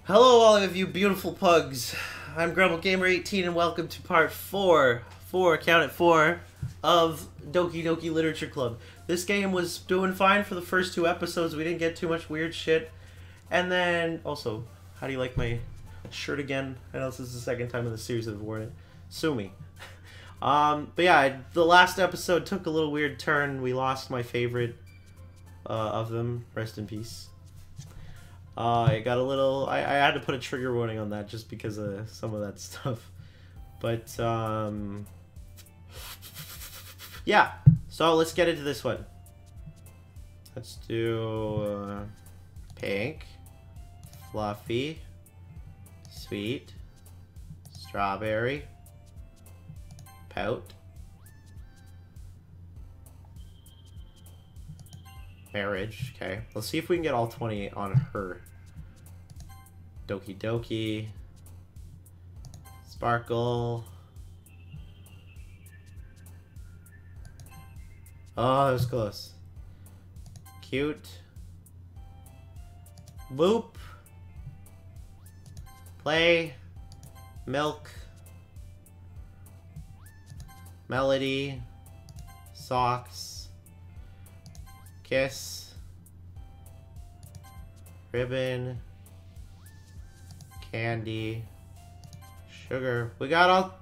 Hello all of you beautiful pugs. I'm GrumbleGamer 18 and welcome to part 4, count it 4, of Doki Doki Literature Club. This game was doing fine for the first 2 episodes. We didn't get too much weird shit. And then, also, how do you like my shirt again? I know this is the second time in the series that I've worn it. Sue me. But yeah, the last episode took a little weird turn. We lost my favorite of them. Rest in peace. I got a little... I had to put a trigger warning on that just because of some of that stuff. But, yeah. So, let's get into this one. Let's do... pink. Fluffy. Sweet. Strawberry. Pout. Marriage. Okay. Let's see if we can get all 20 on her. Doki Doki. Sparkle. Oh, that was close. Cute. Boop. Play. Milk. Melody. Socks. Kiss. Ribbon. Candy. Sugar. We got all...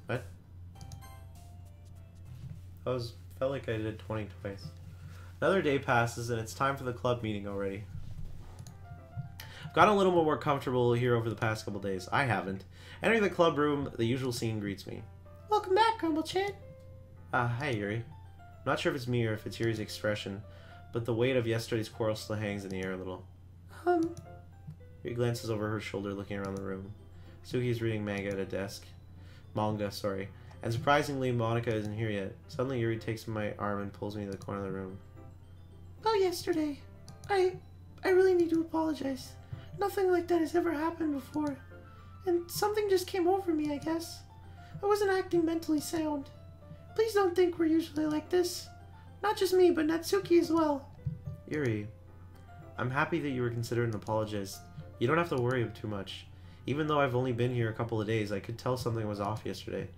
What? Felt like I did 20 twice. Another day passes and it's time for the club meeting already. I've gotten a little more comfortable here over the past couple days. I haven't. Entering the club room, the usual scene greets me. Welcome back, Grumble-chan. Hi, Yuri. I'm not sure if it's me or if it's Yuri's expression, but the weight of yesterday's quarrel still hangs in the air a little. Yuri glances over her shoulder, looking around the room. Suki is reading manga at a desk. Manga, sorry. And surprisingly, Monica isn't here yet. Suddenly, Yuri takes my arm and pulls me to the corner of the room. Oh, yesterday. I really need to apologize. Nothing like that has ever happened before. And something just came over me, I guess. I wasn't acting mentally sound. Please don't think we're usually like this. Not just me, but Natsuki as well. Yuri, I'm happy that you were considered an apologist. You don't have to worry too much. Even though I've only been here a couple of days, I could tell something was off yesterday.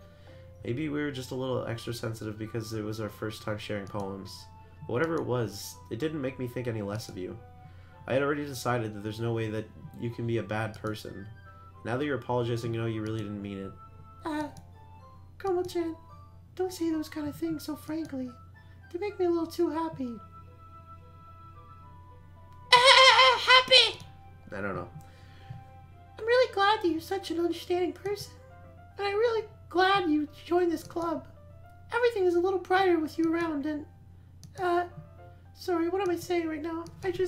Maybe we were just a little extra sensitive because it was our first time sharing poems. But whatever it was, it didn't make me think any less of you. I had already decided that there's no way that you can be a bad person. Now that you're apologizing, you know you really didn't mean it. Grumble-chan. Don't say those kind of things so frankly. They make me a little too happy. Happy? I don't know. I'm really glad that you're such an understanding person. And I'm really glad you joined this club. Everything is a little brighter with you around and... sorry, what am I saying right now? Hey, have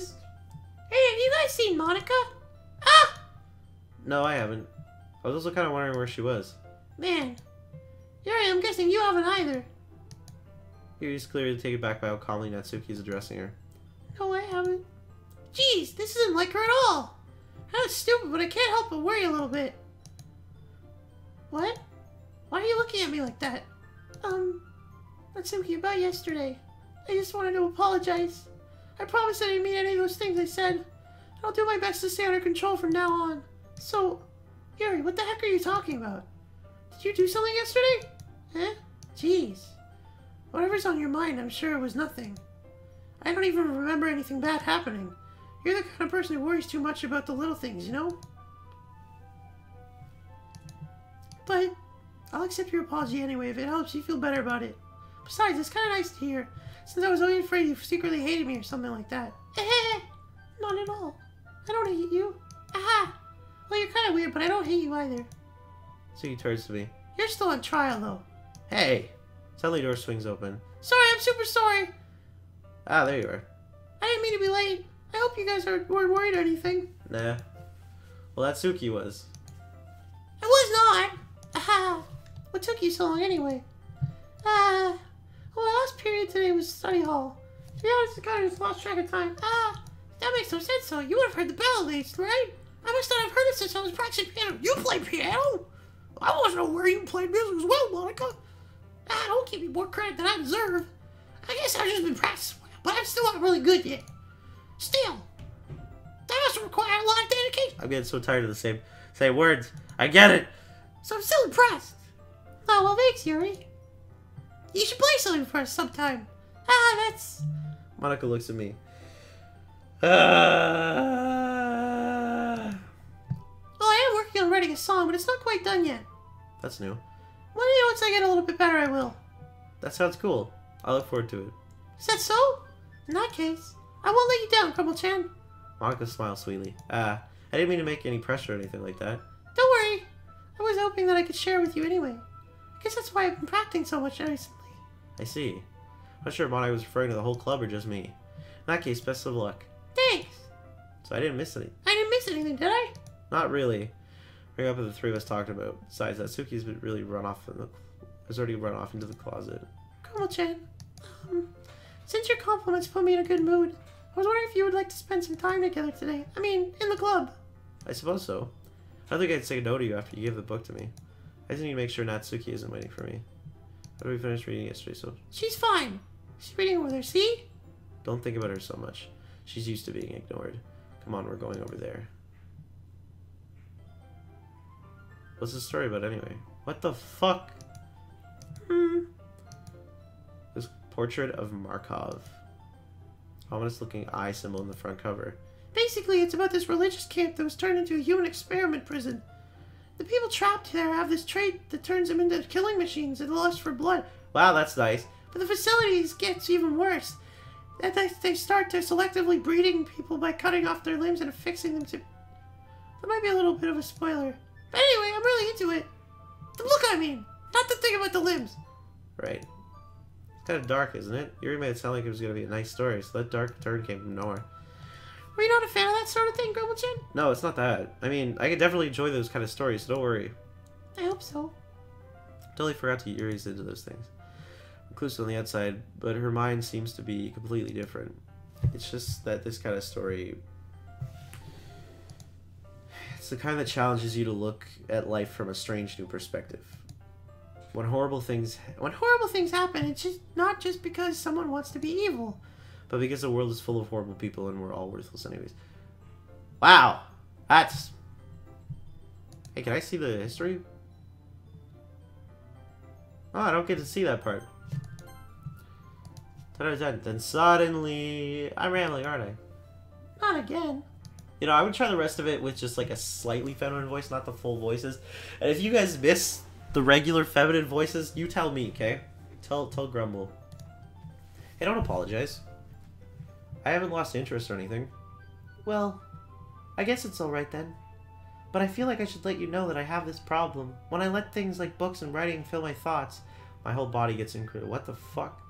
you guys seen Monica? No, I haven't. I was also kind of wondering where she was. Man. Yuri, I'm guessing you haven't either. Yuri's clearly taken back by how calmly Natsuki is addressing her. No, I haven't. Jeez, this isn't like her at all. I know it's stupid, but I can't help but worry a little bit. What? Why are you looking at me like that? Natsuki, about yesterday. I just wanted to apologize. I promise I didn't mean any of those things I said. I'll do my best to stay under control from now on. So, Yuri, what the heck are you talking about? Did you do something yesterday? Huh? Jeez. Whatever's on your mind, I'm sure it was nothing. I don't even remember anything bad happening. You're the kind of person who worries too much about the little things, you know? But I'll accept your apology anyway if it helps you feel better about it. Besides, it's kind of nice to hear, since I was always afraid you secretly hated me or something like that. Not at all. I don't hate you. Well, you're kind of weird, but I don't hate you either. So he turns to me. You're still on trial, though. Hey! Suddenly, door swings open. Sorry, I'm super sorry. There you are. I didn't mean to be late. I hope you guys weren't worried or anything. Nah. Well, Natsuki was. I was not. What took you so long anyway? Well, the last period today was study hall. To be honest, I kind of just lost track of time. That makes no sense, though. You would have heard the bell at least, right? I must not have heard it since I was practicing piano. You play piano? I wasn't aware you played music as well, Monica. Don't give me more credit than I deserve. I guess I've just been practicing, but I'm still not really good yet. Still, That must require a lot of dedication. I'm getting so tired of the same words. I get it. So I'm still impressed. Oh, well, thanks, Yuri. You should play something for us sometime. That's... Monica looks at me. Well, I am working on writing a song, but it's not quite done yet. That's new. Well, once I get a little bit better, I will. That sounds cool. I look forward to it. Is that so? In that case, I won't let you down, Grumble-chan. Monica smiles sweetly. I didn't mean to make any pressure or anything like that. Don't worry. I was hoping that I could share with you anyway. I guess that's why I've been practicing so much recently. I see. I'm not sure if Monica was referring to the whole club or just me. In that case, best of luck. Thanks. So I didn't miss anything. I didn't miss anything, did I? Not really. Bring up what the three of us talked about. Besides that, Suki's really has already run off into the closet. Grumble-chan, since your compliments put me in a good mood, I was wondering if you would like to spend some time together today. I mean, in the club. I suppose so. I don't think I'd say no to you after you gave the book to me. I just need to make sure Natsuki isn't waiting for me. After we finished reading yesterday, so... She's fine. She's reading with her, see? Don't think about her so much. She's used to being ignored. Come on, we're going over there. What's the story about anyway? What the fuck? This portrait of Markov. Ominous looking eye symbol in the front cover. Basically, it's about this religious camp that was turned into a human experiment prison. The people trapped there have this trait that turns them into killing machines and lust for blood. Wow, that's nice. But the facilities gets even worse. They start to selectively breeding people by cutting off their limbs and affixing them to... That might be a little bit of a spoiler. But anyway, I'm really into it. The look, I mean. Not the thing about the limbs. Right. It's kind of dark, isn't it? Yuri made it sound like it was going to be a nice story, so that dark turn came from nowhere. Were you not a fan of that sort of thing, Grumble-chan? No, it's not that. I mean, I could definitely enjoy those kind of stories, so don't worry. I hope so. Totally forgot to get Yuri's into those things. Inclusive on the outside, but her mind seems to be completely different. It's just that this kind of story... It's the kind that challenges you to look at life from a strange new perspective. When horrible things happen, it's just not just because someone wants to be evil. But because the world is full of horrible people and we're all worthless anyways. Wow! That's... Hey, can I see the history? Oh, I don't get to see that part. Then suddenly... I'm rambling, aren't I? Not again. You know, I would try the rest of it with just like a slightly feminine voice, not the full voices. And if you guys miss the regular feminine voices, you tell me, okay? Tell Grumble. Hey, don't apologize. I haven't lost interest or anything. Well, I guess it's alright then. But I feel like I should let you know that I have this problem. When I let things like books and writing fill my thoughts, my whole body gets incredible. What the fuck?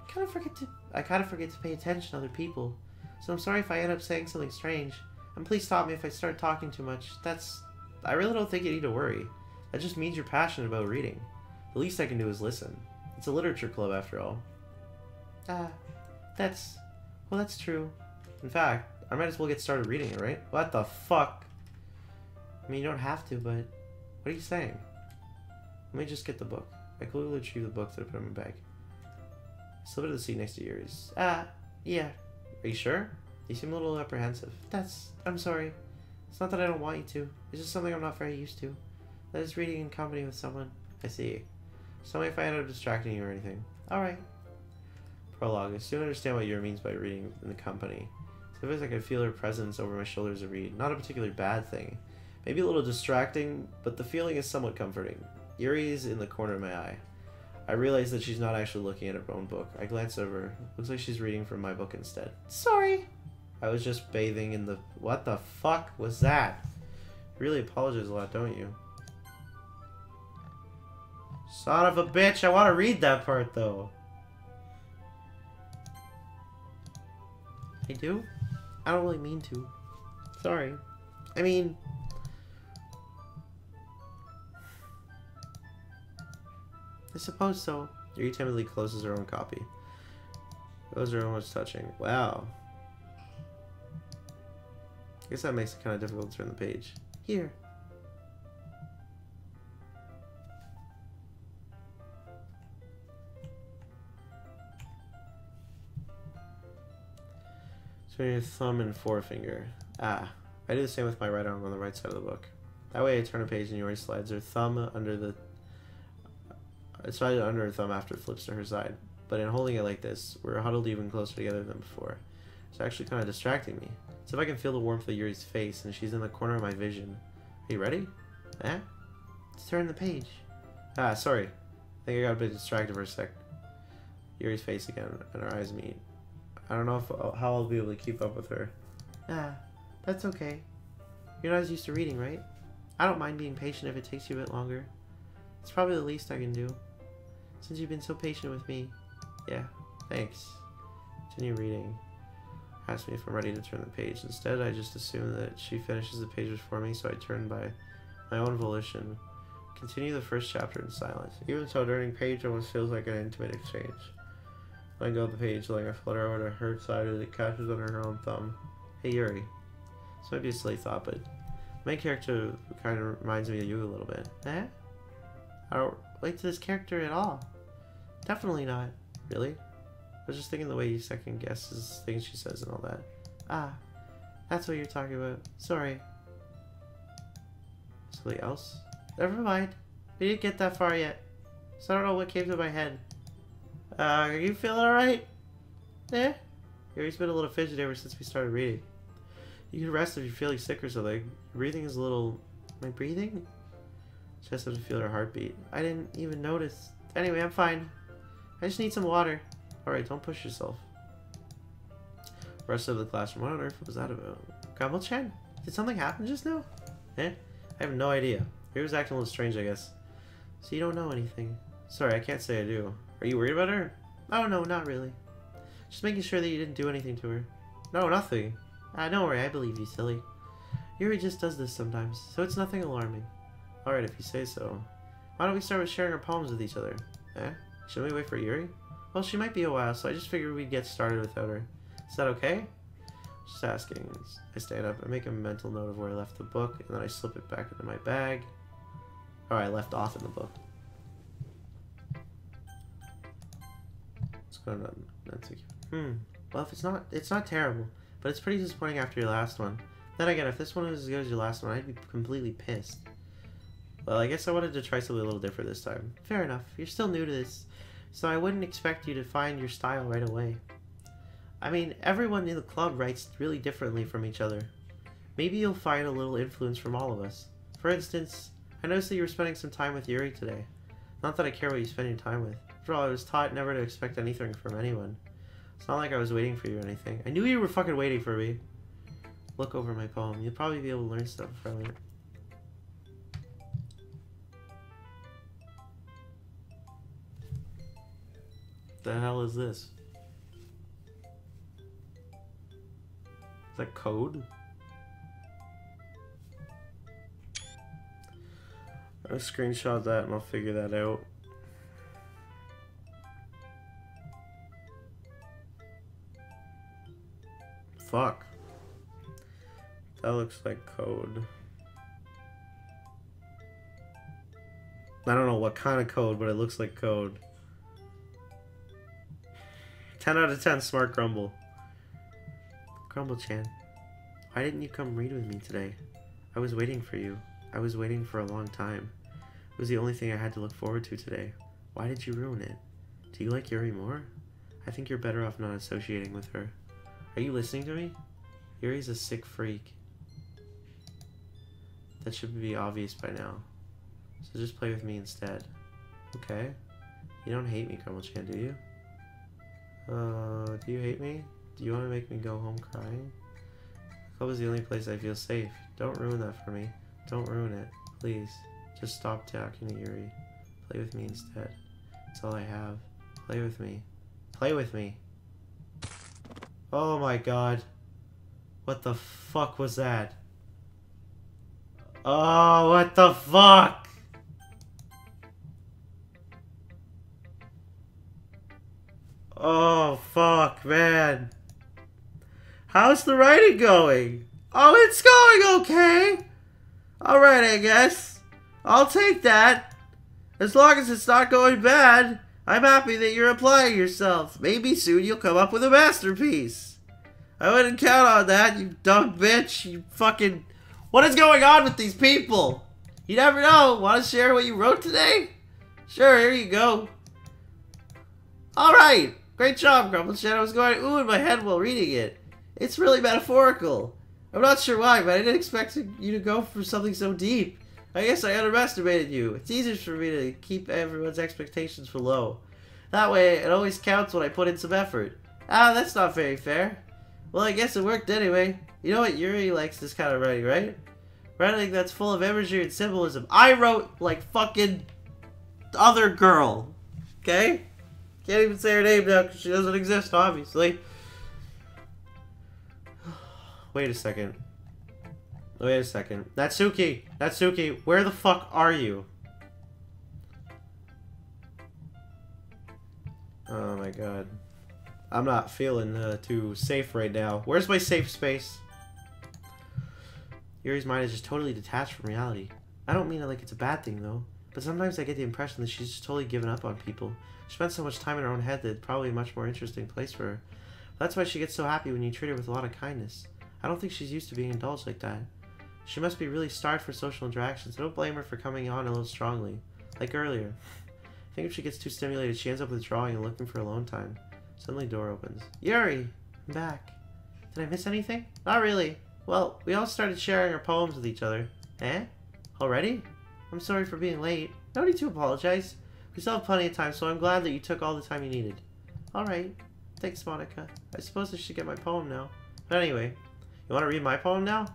I kind of forget to pay attention to other people. So I'm sorry if I end up saying something strange. And please stop me if I start talking too much. I really don't think you need to worry. That just means you're passionate about reading. The least I can do is listen. It's a literature club after all. Well, that's true. In fact, I might as well get started reading it, right? What the fuck? I mean, you don't have to, but... What are you saying? Let me just get the book. I quickly retrieve the book that I put in my bag. I slip it to the seat next to Yuri's. Yeah. Are you sure? You seem a little apprehensive. I'm sorry. It's not that I don't want you to. It's just something I'm not very used to. That is reading in company with someone. I see. Tell me if I end up distracting you or anything. Alright. Prologue. I soon understand what Yuri means by reading in the company. Sometimes I can feel her presence over my shoulder as I read. Not a particularly bad thing. Maybe a little distracting, but the feeling is somewhat comforting. Yuri is in the corner of my eye. I realize that she's not actually looking at her own book. I glance over. Looks like she's reading from my book instead. Sorry. I was just bathing in the... What the fuck was that? You really apologize a lot, don't you? Son of a bitch, I want to read that part, though. I do? I don't really mean to. Sorry. I mean... I suppose so. Yuri timidly closes her own copy. Those are almost touching. Wow. I guess that makes it kind of difficult to turn the page. Here. Turn your thumb and forefinger. Ah. I do the same with my right arm on the right side of the book. That way I turn a page and Yuri slides her thumb under the... It's right under her thumb after it flips to her side. But in holding it like this, we're huddled even closer together than before. It's actually kind of distracting me. It's if I can feel the warmth of Yuri's face and she's in the corner of my vision. Are you ready? Eh? Let's turn the page. Ah, sorry. I think I got a bit distracted for a sec. Yuri's face again, and our eyes meet. I don't know how I'll be able to keep up with her. Ah, that's okay. You're not as used to reading, right? I don't mind being patient if it takes you a bit longer. It's probably the least I can do. Since you've been so patient with me. Yeah, thanks. Continue reading. Ask me if I'm ready to turn the page. Instead, I just assume that she finishes the page before me, so I turn by my own volition. Continue the first chapter in silence. Even so, turning page almost feels like an intimate exchange. Letting go of the page, letting her flutter over to her side as it catches under her own thumb. Hey Yuri. This might be a silly thought, but my character kind of reminds me of you a little bit. Eh? I don't relate to this character at all. Definitely not. Really? I was just thinking the way you second guesses things she says and all that. Ah, that's what you're talking about. Sorry. Something else? Never mind. We didn't get that far yet. So I don't know what came to my head. Are you feeling alright? Eh? Yuri's been a little fidgety ever since we started reading. You can rest if you're feeling sick or something. Your breathing is a little... My breathing? She has to feel her heartbeat. I didn't even notice. Anyway, I'm fine. I just need some water. Alright, don't push yourself. Rest of the classroom. What on earth was that about? Grumble-chan? Did something happen just now? Eh? I have no idea. Yuri was acting a little strange, I guess. So you don't know anything? Sorry, I can't say I do. Are you worried about her? Oh, no, not really. Just making sure that you didn't do anything to her. No, nothing. Don't worry, I believe you, silly. Yuri just does this sometimes, so it's nothing alarming. Alright, if you say so. Why don't we start with sharing our poems with each other? Eh? Shouldn't we wait for Yuri? Well, she might be a while, so I just figured we'd get started without her. Is that okay? Just asking. I stand up, I make a mental note of where I left the book, and then I slip it back into my bag. Or I left off in the book. What's going on? That's Well, if it's not terrible, but it's pretty disappointing after your last one. Then again, if this one was as good as your last one, I'd be completely pissed. Well, I guess I wanted to try something a little different this time. Fair enough. You're still new to this, so I wouldn't expect you to find your style right away. I mean, everyone in the club writes really differently from each other. Maybe you'll find a little influence from all of us. For instance, I noticed that you were spending some time with Yuri today. Not that I care what you spend your time with. After all, I was taught never to expect anything from anyone. It's not like I was waiting for you or anything. I knew you were fucking waiting for me. Look over my poem. You'll probably be able to learn stuff from it. The hell is this? Is that code? I'll screenshot that and I'll figure that out. Fuck. That looks like code. I don't know what kind of code, but it looks like code. 10 out of 10, smart Grumble. Grumble-chan, why didn't you come read with me today? I was waiting for you. I was waiting for a long time. It was the only thing I had to look forward to today. Why did you ruin it? Do you like Yuri more? I think you're better off not associating with her. Are you listening to me? Yuri's a sick freak. That should be obvious by now. So just play with me instead. Okay? You don't hate me, Grumble-chan, do you? Do you hate me? Do you want to make me go home crying? The club is the only place I feel safe. Don't ruin that for me. Don't ruin it. Please. Just stop talking to Yuri. Play with me instead. That's all I have. Play with me. Play with me. Oh my god. What the fuck was that? Oh, what the fuck? Oh, fuck, man. How's the writing going? Oh, it's going okay. Alright, I guess. I'll take that. As long as it's not going bad, I'm happy that you're applying yourself. Maybe soon you'll come up with a masterpiece. I wouldn't count on that, you dumb bitch. You fucking... What is going on with these people? You never know. Want to share what you wrote today? Sure, here you go. Alright. Great job, GrumbleGamer. I was going ooh in my head while reading it. It's really metaphorical. I'm not sure why, but I didn't expect you to go for something so deep. I guess I underestimated you. It's easier for me to keep everyone's expectations below. That way, it always counts when I put in some effort. Ah, that's not very fair. Well, I guess it worked anyway. You know what Yuri likes this kind of writing, right? Writing that's full of imagery and symbolism. I wrote like fucking other girl. Okay? Can't even say her name now because she doesn't exist, obviously. Wait a second. Wait a second. Natsuki! Natsuki, where the fuck are you? Oh my god. I'm not feeling too safe right now. Where's my safe space? Yuri's mind is just totally detached from reality. I don't mean it like it's a bad thing though, but sometimes I get the impression that she's just totally given up on people. She spends so much time in her own head that it's probably a much more interesting place for her. That's why she gets so happy when you treat her with a lot of kindness. I don't think she's used to being indulged like that. She must be really starved for social interactions. I don't blame her for coming on a little strongly. Like earlier. I think if she gets too stimulated, she ends up withdrawing and looking for alone time. Suddenly, door opens. Yuri! I'm back. Did I miss anything? Not really. Well, we all started sharing our poems with each other. Eh? Already? I'm sorry for being late. No need to apologize. We still have plenty of time, so I'm glad that you took all the time you needed. Alright. Thanks, Monica. I suppose I should get my poem now. But anyway, you want to read my poem now?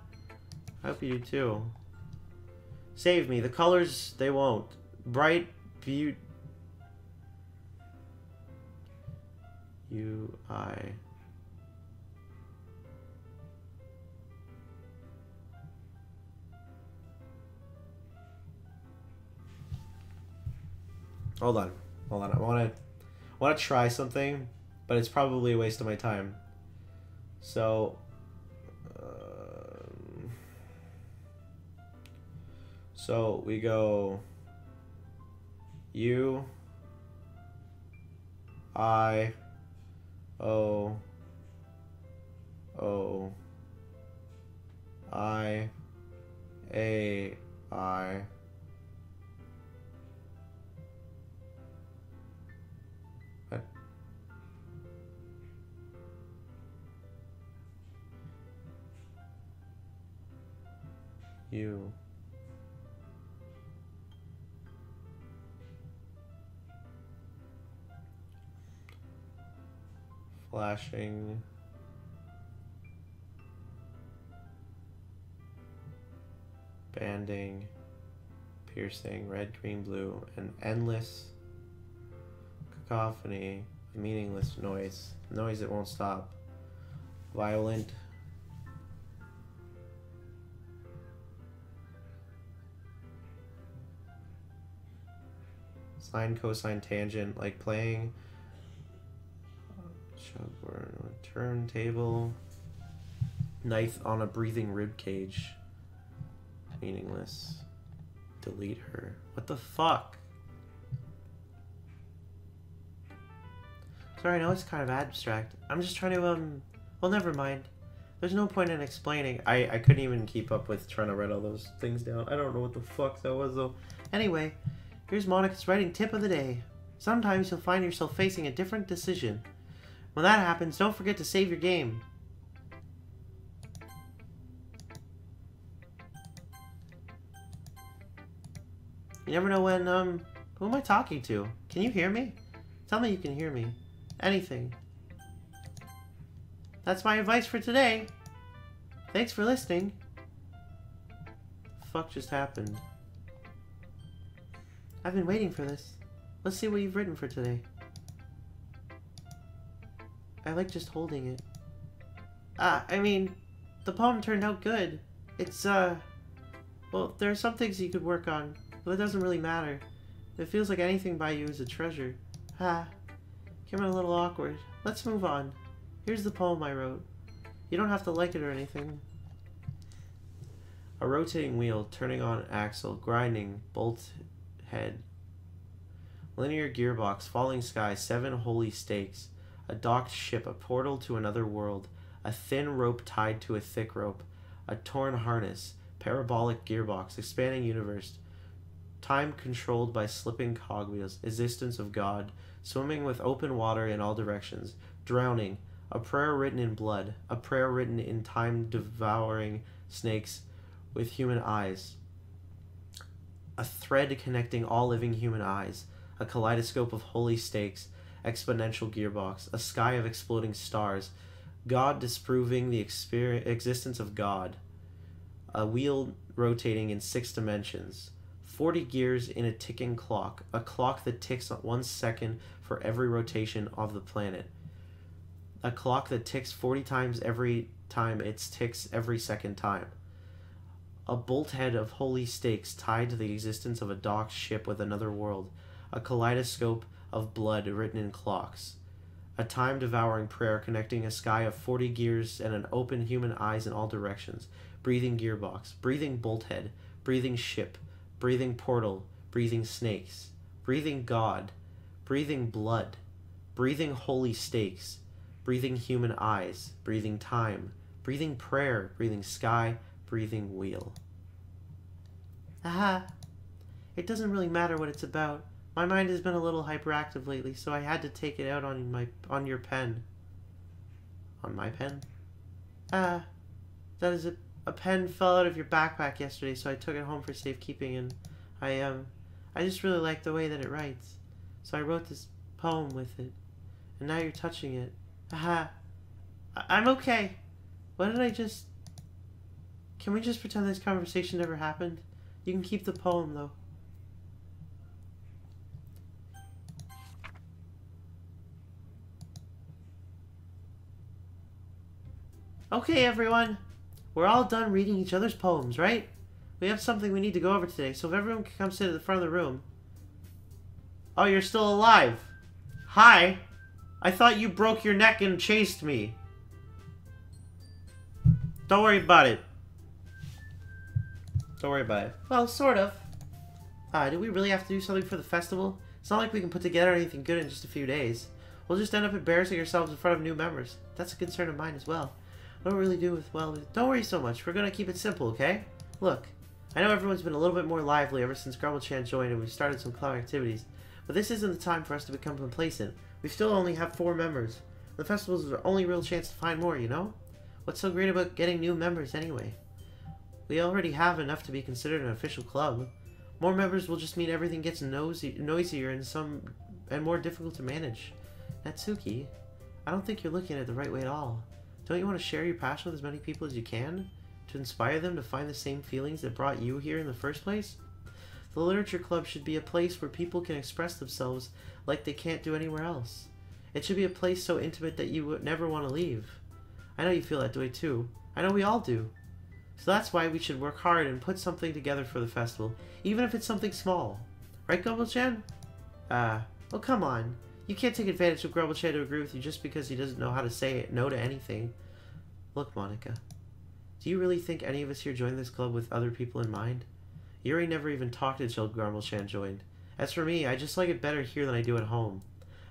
I hope you do too. Save me. The colors, they won't. Bright, beaut... U-I... Hold on. Hold on. I want to try something, but it's probably a waste of my time. So... So we go U I O O I A I what? U flashing banding piercing red green blue an endless cacophony meaningless noise that won't stop violent sine cosine tangent like playing turntable knife on a breathing rib cage meaningless delete her what the fuck sorry I know it's kind of abstract I'm just trying to well never mind there's no point in explaining I couldn't even keep up with trying to write all those things down I don't know what the fuck that was though anyway here's Monica's writing tip of the day sometimes you'll find yourself facing a different decision. When that happens, don't forget to save your game. You never know when, who am I talking to? Can you hear me? Tell me you can hear me. Anything. That's my advice for today. Thanks for listening. The fuck just happened? I've been waiting for this. Let's see what you've written for today. I like just holding it. I mean, the poem turned out good. It's, well, there are some things you could work on, but it doesn't really matter. It feels like anything by you is a treasure. Came out a little awkward. Let's move on. Here's the poem I wrote. You don't have to like it or anything. A rotating wheel, turning on axle, grinding, bolt head. Linear gearbox, falling sky, 7 holy stakes. A docked ship, a portal to another world. a thin rope tied to a thick rope, a torn harness, parabolic gearbox, expanding universe, time controlled by slipping cogwheels, existence of God, swimming with open water in all directions, drowning, a prayer written in blood, a prayer written in time-devouring snakes with human eyes, a thread connecting all living human eyes, a kaleidoscope of holy stakes, exponential gearbox, a sky of exploding stars, God disproving the existence of God, a wheel rotating in 6 dimensions, 40 gears in a ticking clock, a clock that ticks 1 second for every rotation of the planet, a clock that ticks 40 times every time it ticks every second time, a bolt head of holy stakes tied to the existence of a docked ship with another world, a kaleidoscope of blood written in clocks, a time-devouring prayer connecting a sky of 40 gears and an open human eyes in all directions, breathing gearbox, breathing bolt head, breathing ship, breathing portal, breathing snakes, breathing God, breathing blood, breathing holy stakes, breathing human eyes, breathing time, breathing prayer, breathing sky, breathing wheel. Aha! It doesn't really matter what it's about. My mind has been a little hyperactive lately, so I had to take it out on your pen. On my pen? That is a pen fell out of your backpack yesterday, so I took it home for safekeeping, and I just really like the way that it writes. So I wrote this poem with it, and now you're touching it. Aha! I'm okay. What did I just... Can we just pretend this conversation never happened? You can keep the poem, though. Okay, everyone. We're all done reading each other's poems, right? We have something we need to go over today, so if everyone can come sit at the front of the room. Oh, you're still alive. Hi. I thought you broke your neck and chased me. Don't worry about it. Don't worry about it. Well, sort of. Do we really have to do something for the festival? It's not like we can put together anything good in just a few days. We'll just end up embarrassing ourselves in front of new members. That's a concern of mine as well. I don't really do with, well, don't worry so much. We're gonna keep it simple, okay? Look, I know everyone's been a little bit more lively ever since GrumbleChan joined and we've started some club activities, but this isn't the time for us to become complacent. We still only have 4 members. The festival's our only real chance to find more, you know? What's so great about getting new members anyway? We already have enough to be considered an official club. More members will just mean everything gets noisier and more difficult to manage. Natsuki, I don't think you're looking at it the right way at all. Don't you want to share your passion with as many people as you can? To inspire them to find the same feelings that brought you here in the first place? The literature club should be a place where people can express themselves like they can't do anywhere else. It should be a place so intimate that you would never want to leave. I know you feel that way too. I know we all do. So that's why we should work hard and put something together for the festival, even if it's something small. Right, GrumbleChan? Well, come on. You can't take advantage of GrumbleChan to agree with you just because he doesn't know how to say no to anything. Look, Monica. Do you really think any of us here joined this club with other people in mind? Yuri never even talked until GrumbleChan joined. As for me, I just like it better here than I do at home.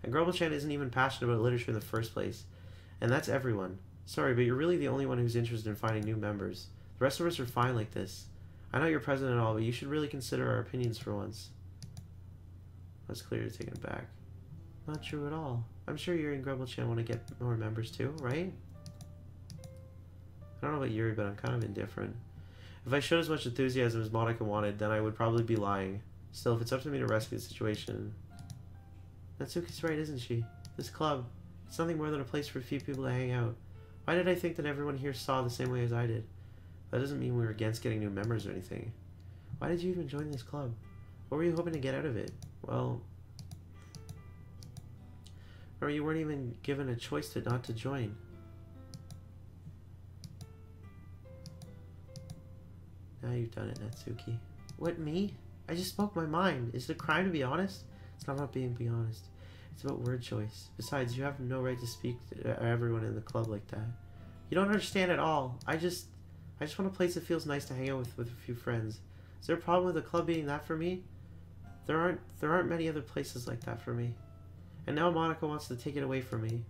And GrumbleChan isn't even passionate about literature in the first place. And that's everyone. Sorry, but you're really the only one who's interested in finding new members. The rest of us are fine like this. I know you're president and all, but you should really consider our opinions for once. That's clearly taken back. Not true at all. I'm sure Yuri and GrumbleChan want to get more members too, right? I don't know about Yuri, but I'm kind of indifferent. If I showed as much enthusiasm as Monica wanted, then I would probably be lying. Still, if it's up to me to rescue the situation... Natsuki's right, isn't she? This club, it's nothing more than a place for a few people to hang out. Why did I think that everyone here saw the same way as I did? That doesn't mean we were against getting new members or anything. Why did you even join this club? What were you hoping to get out of it? Well... Or you weren't even given a choice not to join. Now you've done it, Natsuki. What, me? I just spoke my mind. Is it a crime to be honest? It's not about being honest. It's about word choice. Besides, you have no right to speak to everyone in the club like that. You don't understand at all. I just want a place that feels nice to hang out with a few friends. Is there a problem with the club being that for me? There aren't many other places like that for me. And now Monica wants to take it away from me.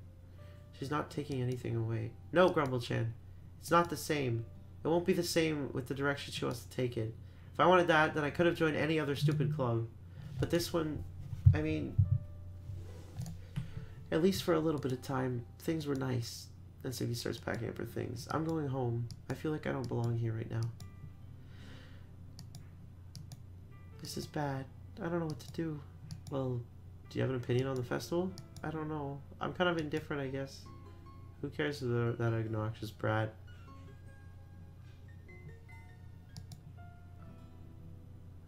She's not taking anything away. No, Grumble-chan. It's not the same. It won't be the same with the direction she wants to take it. If I wanted that, then I could have joined any other stupid club. But this one, I mean, at least for a little bit of time, things were nice. And Suki starts packing up her things. I'm going home. I feel like I don't belong here right now. This is bad. I don't know what to do. Well, do you have an opinion on the festival? I don't know. I'm kind of indifferent, I guess. Who cares about that obnoxious brat?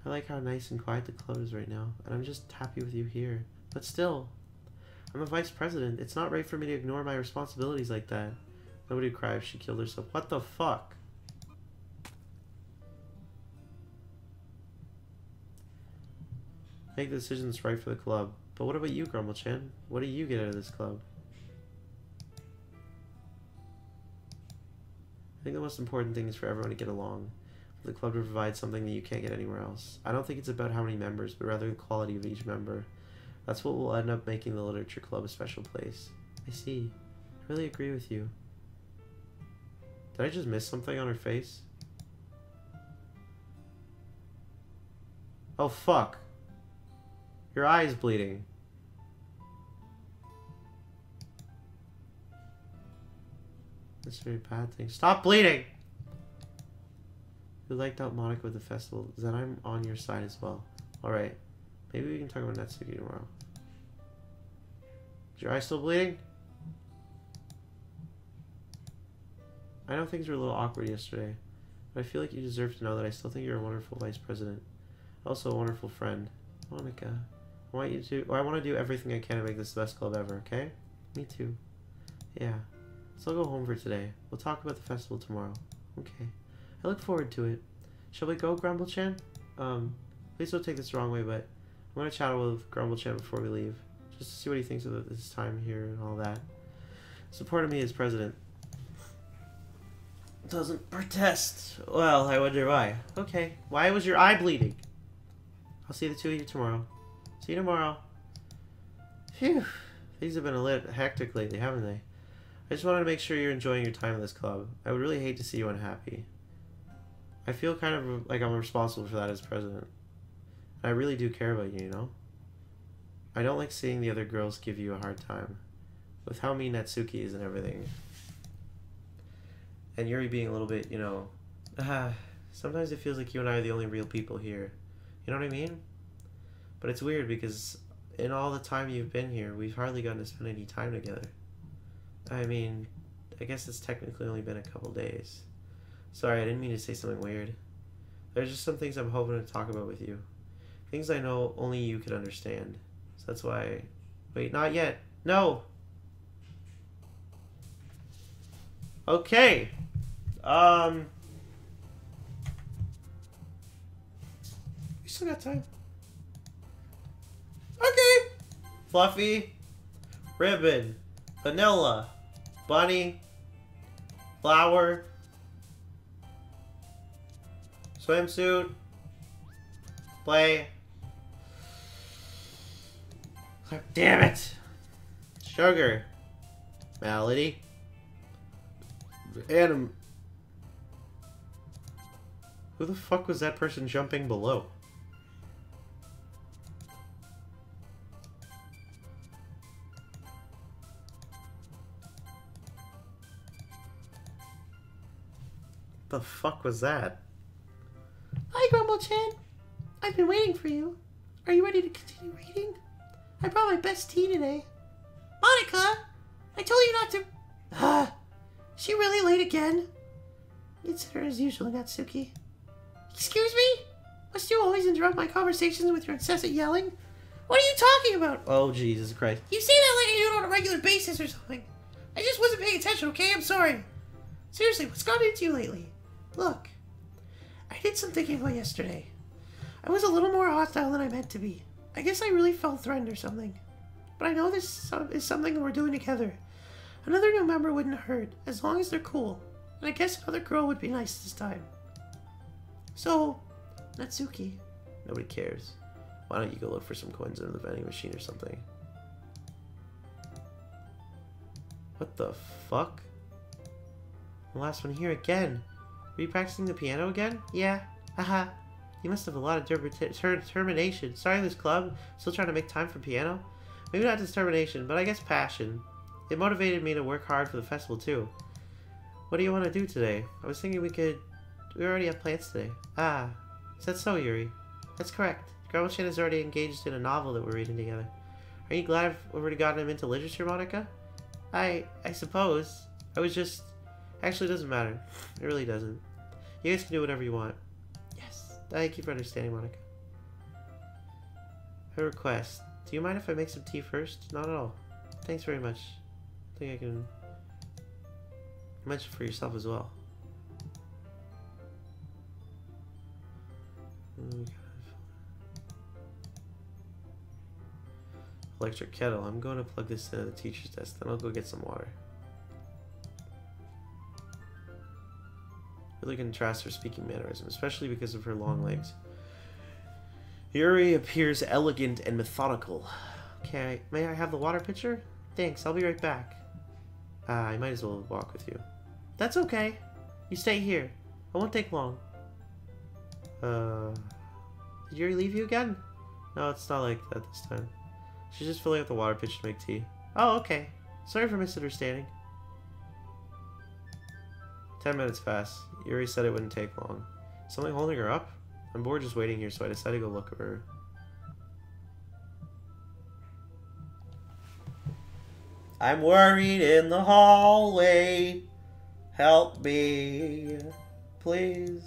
I like how nice and quiet the club is right now, and I'm just happy with you here. But still, I'm a vice president. It's not right for me to ignore my responsibilities like that. Nobody would cry if she killed herself. What the fuck? Make the decisions right for the club. But what about you, Grumble-chan? What do you get out of this club? I think the most important thing is for everyone to get along. For the club to provide something that you can't get anywhere else. I don't think it's about how many members, but rather the quality of each member. That's what will end up making the literature club a special place. I see. I really agree with you. Did I just miss something on her face? Oh fuck. Your eye is bleeding. That's a very bad thing. Stop bleeding! You liked out Monica with the festival. Then I'm on your side as well. Alright. Maybe we can talk about Natsuki tomorrow. Is your eye still bleeding? I know things were a little awkward yesterday, but I feel like you deserve to know that I still think you're a wonderful vice president. Also a wonderful friend. Monica, I want to do everything I can to make this the best club ever, okay? Me too. Yeah. So I'll go home for today. We'll talk about the festival tomorrow. Okay. I look forward to it. Shall we go, Grumble-chan? Please don't take this the wrong way, but I'm going to chat with Grumble-chan before we leave. Just to see what he thinks of this time here and all that. Support me as president. Doesn't protest. Well, I wonder why. Okay. Why was your eye bleeding? I'll see the two of you tomorrow. See you tomorrow. Phew. Things have been a little hectic lately, haven't they? I just wanted to make sure you're enjoying your time in this club. I would really hate to see you unhappy. I feel kind of like I'm responsible for that as president. I really do care about you, you know? I don't like seeing the other girls give you a hard time. With how mean Natsuki is and everything. And Yuri being a little bit, you know... sometimes it feels like you and I are the only real people here. You know what I mean? But it's weird because in all the time you've been here, we've hardly gotten to spend any time together. I mean, I guess it's technically only been a couple days. Sorry, I didn't mean to say something weird. There's just some things I'm hoping to talk about with you. Things I know only you could understand. So that's why... Wait, not yet. No! Okay. We still got time. Okay. Fluffy. Ribbon. Vanilla. Bunny. Flower. Swimsuit. Play. Damn it. Sugar. Malady. Adam. Who the fuck was that person jumping below? The fuck was that? Hi, Grumble-chan. I've been waiting for you. Are you ready to continue reading? I brought my best tea today. Monica! I told you not to... Is she really late again? It's her as usual, Natsuki. Excuse me? Must you always interrupt my conversations with your incessant yelling? What are you talking about? Oh, Jesus Christ. You say that like you do it on a regular basis or something. I just wasn't paying attention, okay? I'm sorry. Seriously, what's gotten into you lately? Look, I did some thinking about yesterday. I was a little more hostile than I meant to be. I guess I really felt threatened or something. But I know this is something we're doing together. Another new member wouldn't hurt, as long as they're cool. And I guess another girl would be nice this time. So, Natsuki. Nobody cares. Why don't you go look for some coins under the vending machine or something? What the fuck? The last one here again. Are you practicing the piano again? Yeah. Haha. You must have a lot of determination. Starting this club, still trying to make time for piano? Maybe not determination, but I guess passion. It motivated me to work hard for the festival too. What do you want to do today? I was thinking we already have plans today. Ah, is that so, Yuri? That's correct. GrumbleChan is already engaged in a novel that we're reading together. Are you glad I've already gotten him into literature, Monica? I suppose. I was just... Actually, it doesn't matter. It really doesn't. You guys can do whatever you want. Yes. Thank you for understanding, Monica. A request. Do you mind if I make some tea first? Not at all. Thanks very much. I think I can mention for yourself as well. Electric kettle. I'm going to plug this into the teacher's desk, then I'll go get some water. Really contrasts her speaking mannerism, especially because of her long legs. Yuri appears elegant and methodical. Okay, may I have the water pitcher? Thanks, I'll be right back. I might as well walk with you. That's okay. You stay here. I won't take long. Did Yuri leave you again? No, it's not like that this time. She's just filling up the water pitcher to make tea. Oh, okay. Sorry for misunderstanding. 10 minutes pass. Yuri said it wouldn't take long. Something holding her up? I'm bored just waiting here, so I decided to go look at her. I'm worried in the hallway. Help me, please.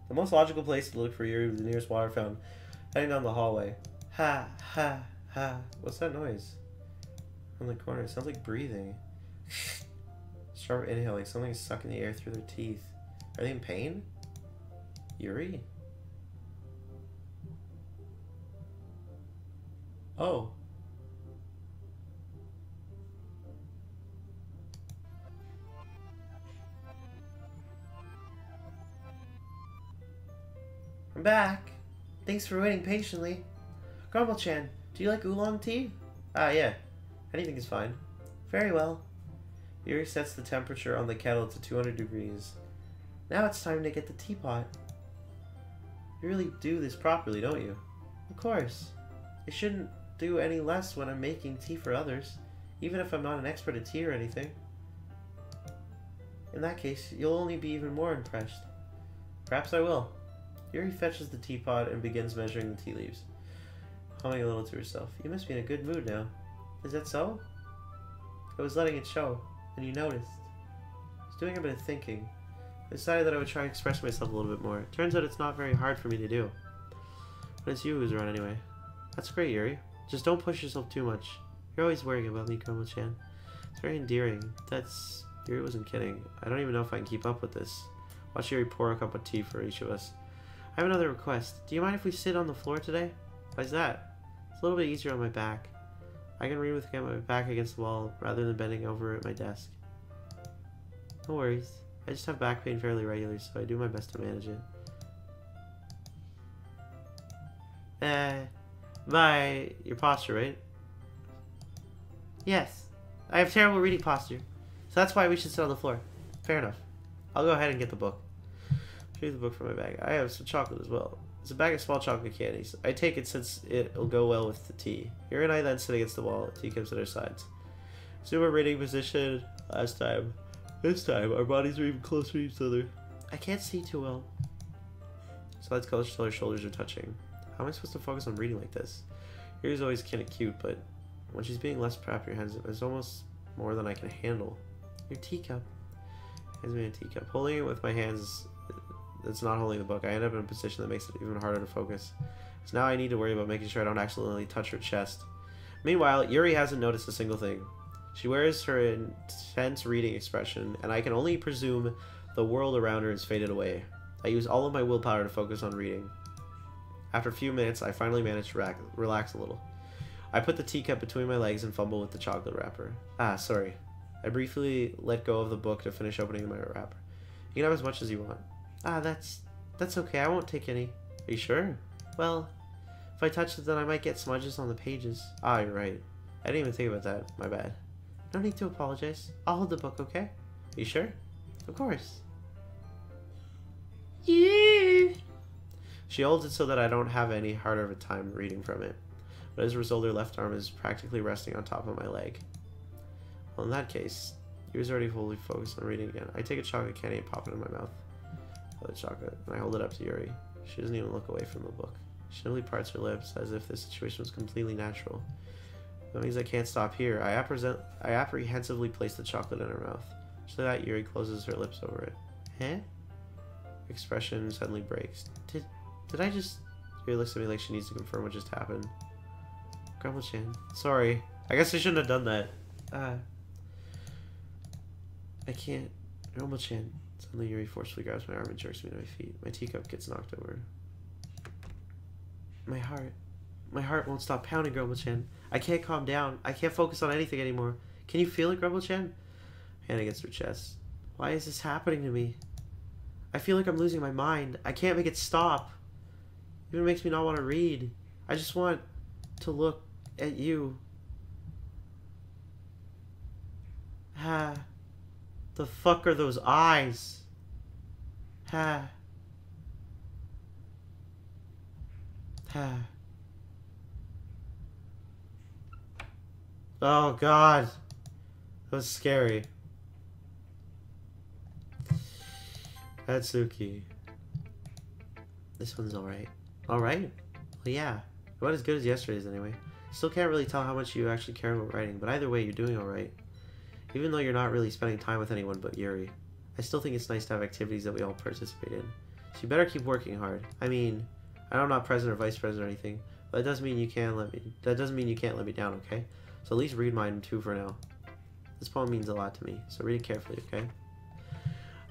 The most logical place to look for Yuri was the nearest water fountain. Heading down the hallway. Ha, ha, ha. What's that noise? On the corner. It sounds like breathing. Sharp inhale, like something is sucking the air through their teeth. Are they in pain? Yuri? Oh. I'm back. Thanks for waiting patiently. GrumbleChan, do you like oolong tea? Ah, yeah. Anything is fine. Very well. Yuri sets the temperature on the kettle to 200 degrees. Now it's time to get the teapot. You really do this properly, don't you? Of course. I shouldn't do any less when I'm making tea for others, even if I'm not an expert at tea or anything. In that case, you'll only be even more impressed. Perhaps I will. Yuri fetches the teapot and begins measuring the tea leaves, humming a little to herself. You must be in a good mood now. Is that so? I was letting it show, and you noticed. I was doing a bit of thinking. I decided that I would try and express myself a little bit more. Turns out it's not very hard for me to do. But it's you who's around anyway. That's great, Yuri. Just don't push yourself too much. You're always worrying about me, GrumbleChan. It's very endearing. Yuri wasn't kidding. I don't even know if I can keep up with this. Watch Yuri pour a cup of tea for each of us. I have another request. Do you mind if we sit on the floor today? Why's that? It's a little bit easier on my back. I can read with my back against the wall rather than bending over at my desk. No worries. I just have back pain fairly regularly, so I do my best to manage it. By your posture, right? Yes. I have terrible reading posture, so that's why we should sit on the floor. Fair enough. I'll go ahead and get the book. Here's the book from my bag. I have some chocolate as well. It's a bag of small chocolate candies. I take it since it'll go well with the tea. Yuri and I then sit against the wall, teacups at our sides. Assume our reading position last time. This time, our bodies are even closer to each other. I can't see too well. Slides close till our shoulders are touching. How am I supposed to focus on reading like this? Yuri's always kind of cute, but when she's being less proper, your hands, it's almost more than I can handle. Your teacup. Hands me a teacup. Holding it with my hands, that's not holding the book. I end up in a position that makes it even harder to focus. So now I need to worry about making sure I don't accidentally touch her chest. Meanwhile, Yuri hasn't noticed a single thing. She wears her intense reading expression, and I can only presume the world around her has faded away. I use all of my willpower to focus on reading. After a few minutes, I finally manage to relax a little. I put the teacup between my legs and fumble with the chocolate wrapper. Ah, sorry. I briefly let go of the book to finish opening my wrapper. You can have as much as you want. Ah, that's okay. I won't take any. Are you sure? Well, if I touch it, then I might get smudges on the pages. Ah, you're right. I didn't even think about that. My bad. No need to apologize. I'll hold the book, okay? You sure? Of course. Yeah. She holds it so that I don't have any harder of a time reading from it. But as a result, her left arm is practically resting on top of my leg. Well, in that case, Yuri's already fully focused on reading again. I take a chocolate candy and pop it in my mouth. The chocolate, and I hold it up to Yuri. She doesn't even look away from the book. She simply parts her lips as if this situation was completely natural. That means I can't stop here. I apprehensively place the chocolate in her mouth. Just like that, Yuri closes her lips over it. Huh? Expression suddenly breaks. Did I just... Yuri looks at me like she needs to confirm what just happened. Grumble-chan. Sorry. I guess I shouldn't have done that. I can't. Grumble-chan. Suddenly Yuri forcefully grabs my arm and jerks me to my feet. My teacup gets knocked over. My heart won't stop pounding, Grumble-chan. I can't calm down. I can't focus on anything anymore. Can you feel it, Grumble-chan? Hand against her chest. Why is this happening to me? I feel like I'm losing my mind. I can't make it stop. It even makes me not want to read. I just want to look at you. Ah. The fuck are those eyes? Ah. Ah. Oh god. That was scary. Atsuki. This one's alright. Alright? Well, yeah. About as good as yesterday's anyway. Still can't really tell how much you actually care about writing, but either way, you're doing alright. Even though you're not really spending time with anyone but Yuri. I still think it's nice to have activities that we all participate in. So you better keep working hard. I mean, I know I'm not president or vice president or anything, but that doesn't mean you can't let me down, okay? So at least read mine too for now. This poem means a lot to me, so read it carefully, okay?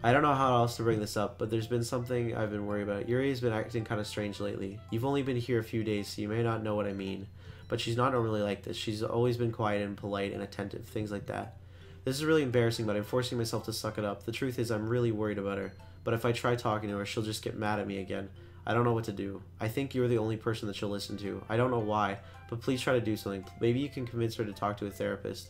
I don't know how else to bring this up, but there's been something I've been worried about. Yuri has been acting kind of strange lately. You've only been here a few days, so you may not know what I mean. But she's not normally like this. She's always been quiet and polite and attentive, things like that. This is really embarrassing, but I'm forcing myself to suck it up. The truth is, I'm really worried about her. But if I try talking to her, she'll just get mad at me again. I don't know what to do. I think you're the only person that she'll listen to. I don't know why, but please try to do something. Maybe you can convince her to talk to a therapist.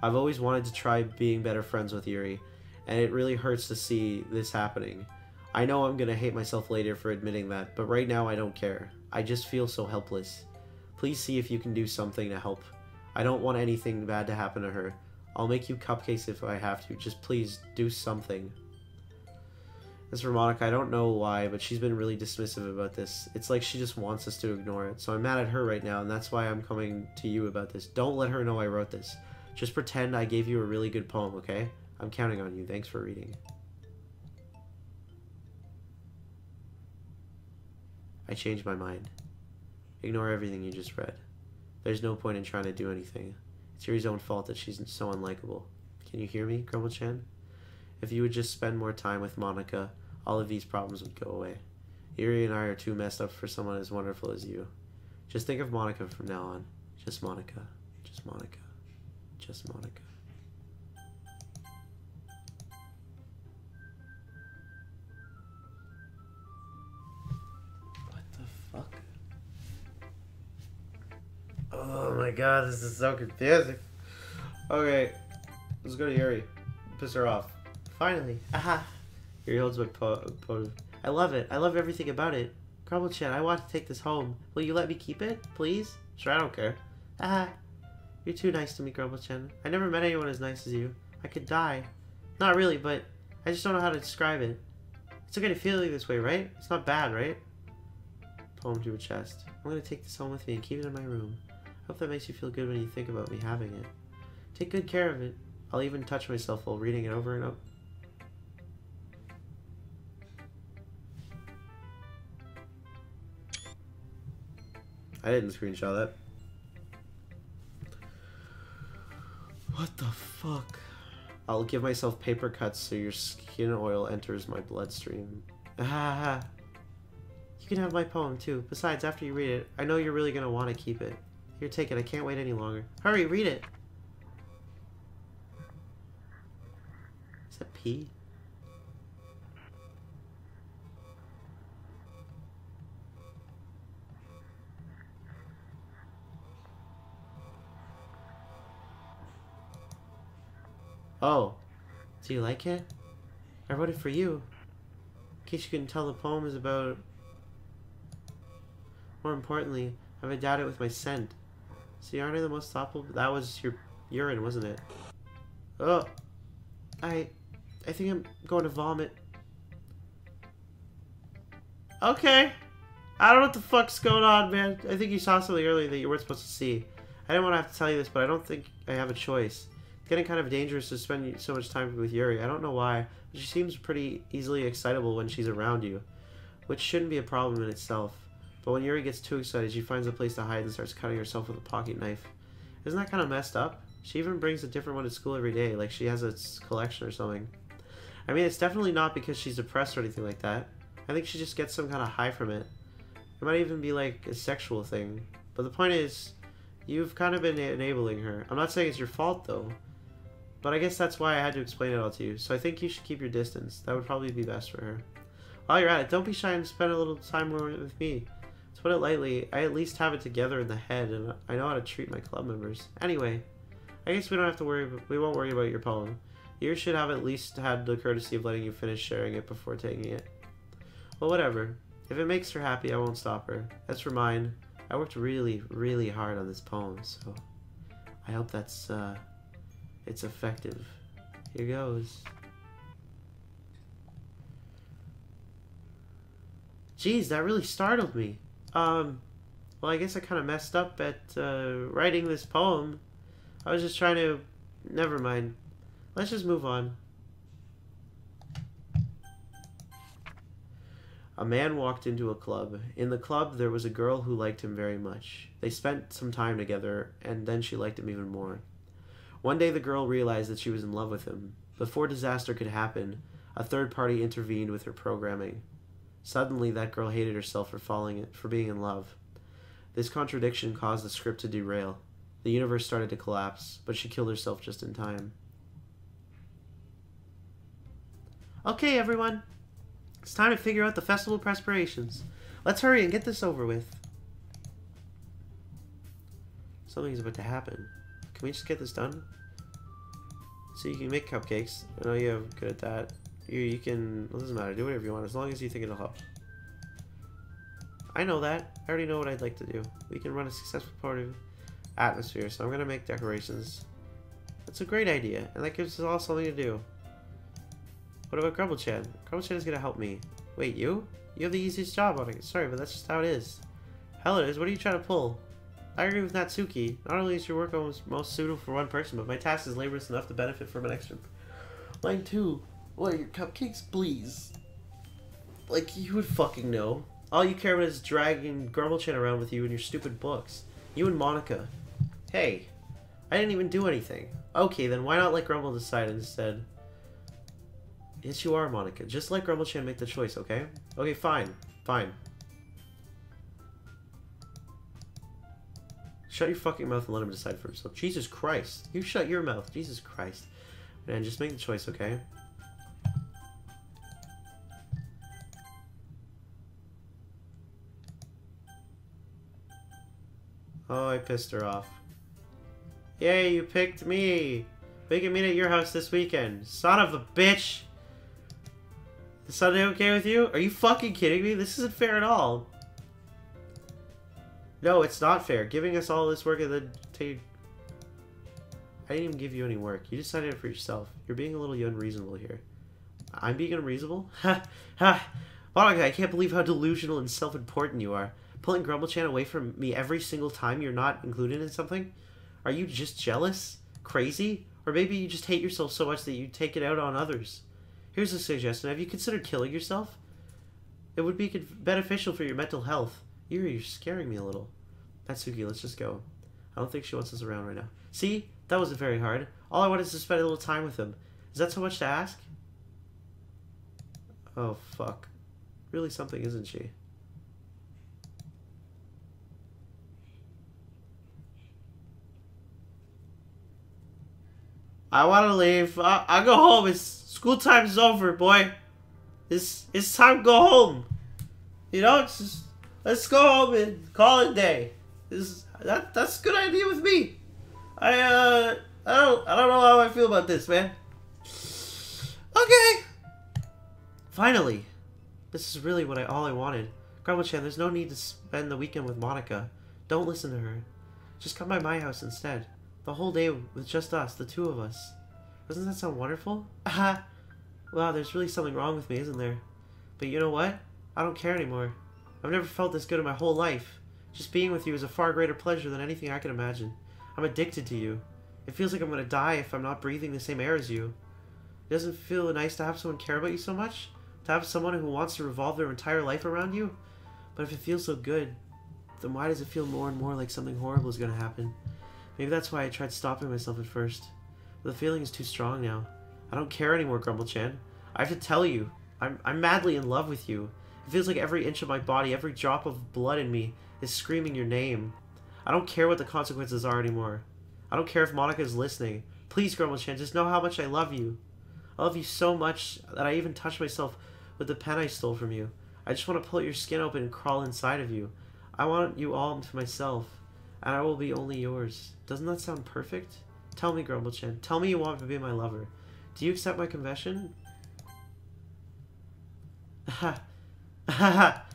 I've always wanted to try being better friends with Yuri, and it really hurts to see this happening. I know I'm gonna hate myself later for admitting that, but right now I don't care. I just feel so helpless. Please see if you can do something to help. I don't want anything bad to happen to her. I'll make you cupcakes if I have to. Just please do something. As for Monica, I don't know why, but she's been really dismissive about this. It's like she just wants us to ignore it. So I'm mad at her right now, and that's why I'm coming to you about this. Don't let her know I wrote this. Just pretend I gave you a really good poem, okay? I'm counting on you. Thanks for reading. I changed my mind. Ignore everything you just read. There's no point in trying to do anything. It's Yuri's own fault that she's so unlikable. Can you hear me, Grumble-chan? If you would just spend more time with Monica, all of these problems would go away. Yuri and I are too messed up for someone as wonderful as you. Just think of Monica from now on. Just Monica. Just Monica. Just Monica. What the fuck? Oh my god, this is so confusing. Okay, let's go to Yuri. Piss her off. Finally. Aha. Yuri holds my poem. I love it. I love everything about it. Grumble-chan, I want to take this home. Will you let me keep it, please? Sure, I don't care. Aha. You're too nice to me, Grumble-chan. I never met anyone as nice as you. I could die. Not really, but I just don't know how to describe it. It's okay to feel this way, right? It's not bad, right? Poem to her chest. I'm going to take this home with me and keep it in my room. I hope that makes you feel good when you think about me having it. Take good care of it. I'll even touch myself while reading it over and over. I didn't screenshot that. What the fuck? I'll give myself paper cuts so your skin oil enters my bloodstream. Ah. You can have my poem too. Besides, after you read it, I know you're really going to want to keep it. Here, take it. I can't wait any longer. Hurry, read it. Is that pee? Oh. Do you like it? I wrote it for you. In case you couldn't tell, the poem is about... More importantly, I've endowed it with my scent. See, aren't I the most thoughtful? That was your urine, wasn't it? Oh. I think I'm going to vomit. Okay. I don't know what the fuck's going on, man. I think you saw something earlier that you weren't supposed to see. I didn't want to have to tell you this, but I don't think I have a choice. It's getting kind of dangerous to spend so much time with Yuri. I don't know why, but she seems pretty easily excitable when she's around you, which shouldn't be a problem in itself. But when Yuri gets too excited, she finds a place to hide and starts cutting herself with a pocket knife. Isn't that kind of messed up? She even brings a different one to school every day, like she has a collection or something. I mean, it's definitely not because she's depressed or anything like that. I think she just gets some kind of high from it. It might even be like a sexual thing. But the point is, you've kind of been enabling her. I'm not saying it's your fault though. But I guess that's why I had to explain it all to you. So I think you should keep your distance. That would probably be best for her. While you're at it, don't be shy and spend a little time with me. To put it lightly, I at least have it together in the head, and I know how to treat my club members. Anyway, I guess we don't have to worry. We won't worry about your poem. You should have at least had the courtesy of letting you finish sharing it before taking it. Well, whatever. If it makes her happy, I won't stop her. As for mine, I worked really, really hard on this poem, so I hope that's it's effective. Here goes. Jeez, that really startled me. Well, I guess I kind of messed up at writing this poem. I was just trying to... Never mind. Let's just move on. A man walked into a club. In the club, there was a girl who liked him very much. They spent some time together, and then she liked him even more. One day, the girl realized that she was in love with him. Before disaster could happen, a third party intervened with her programming. Suddenly, that girl hated herself for being in love. This contradiction caused the script to derail. The universe started to collapse, but she killed herself just in time. Okay, everyone. It's time to figure out the festival preparations. Let's hurry and get this over with. Something's about to happen. Can we just get this done? So you can make cupcakes. I know you're good at that. You can... Well, it doesn't matter. Do whatever you want as long as you think it'll help. I know that. I already know what I'd like to do. We can run a successful party atmosphere, so I'm going to make decorations. That's a great idea, and that gives us all something to do. What about GrumbleChan? GrumbleChan is going to help me. Wait, you? You have the easiest job on it. Sorry, but that's just how it is. Hell it is. What are you trying to pull? I agree with Natsuki. Not only is your work most suitable for one person, but my task is laborious enough to benefit from an extra. Mine too. What are your cupcakes, please? Like, you would fucking know. All you care about is dragging GrumbleChan around with you and your stupid books. You and Monica. Hey, I didn't even do anything. Okay, then why not let Grumble decide instead? Yes, you are, Monica. Just let GrumbleChan make the choice, okay? Okay, fine. Fine. Shut your fucking mouth and let him decide for himself. Jesus Christ. You shut your mouth. Jesus Christ. Man, just make the choice, okay? Oh, I pissed her off. Yay, you picked me! We can meet at your house this weekend. Son of a bitch! Is Sunday okay with you? Are you fucking kidding me? This isn't fair at all. No, it's not fair. Giving us all this work and then take... I didn't even give you any work. You decided it for yourself. You're being a little unreasonable here. I'm being unreasonable? Ha! Ha! Monica, I can't believe how delusional and self-important you are. Pulling GrumbleChan away from me every single time you're not included in something? Are you just jealous? Crazy? Or maybe you just hate yourself so much that you take it out on others? Here's a suggestion. Have you considered killing yourself? It would be beneficial for your mental health. You're scaring me a little. Natsuki, let's just go. I don't think she wants us around right now. See? That wasn't very hard. All I wanted is to spend a little time with him. Is that so much to ask? Oh, fuck. Really something, isn't she? I want to leave. I'll go home. It's school time is over, boy. It's time to go home. You know, it's just, let's go home and call it a day. That's a good idea with me. I don't know how I feel about this, man. Okay! Finally! This is really all I wanted. Grumble-chan, there's no need to spend the weekend with Monica. Don't listen to her. Just come by my house instead. The whole day with just us, the two of us. Doesn't that sound wonderful? Aha! Wow, there's really something wrong with me, isn't there? But you know what? I don't care anymore. I've never felt this good in my whole life. Just being with you is a far greater pleasure than anything I can imagine. I'm addicted to you. It feels like I'm gonna die if I'm not breathing the same air as you. It doesn't feel nice to have someone care about you so much? To have someone who wants to revolve their entire life around you? But if it feels so good, then why does it feel more and more like something horrible is gonna happen? Maybe that's why I tried stopping myself at first. But the feeling is too strong now. I don't care anymore, Grumble-chan. I have to tell you, I'm madly in love with you. It feels like every inch of my body, every drop of blood in me is screaming your name. I don't care what the consequences are anymore. I don't care if Monica is listening. Please, Grumble-chan, just know how much I love you. I love you so much that I even touched myself with the pen I stole from you. I just want to pull your skin open and crawl inside of you. I want you all to myself, and I will be only yours. Doesn't that sound perfect? Tell me, Grumble-chan. Tell me you want to be my lover. Do you accept my confession? Ha ha ha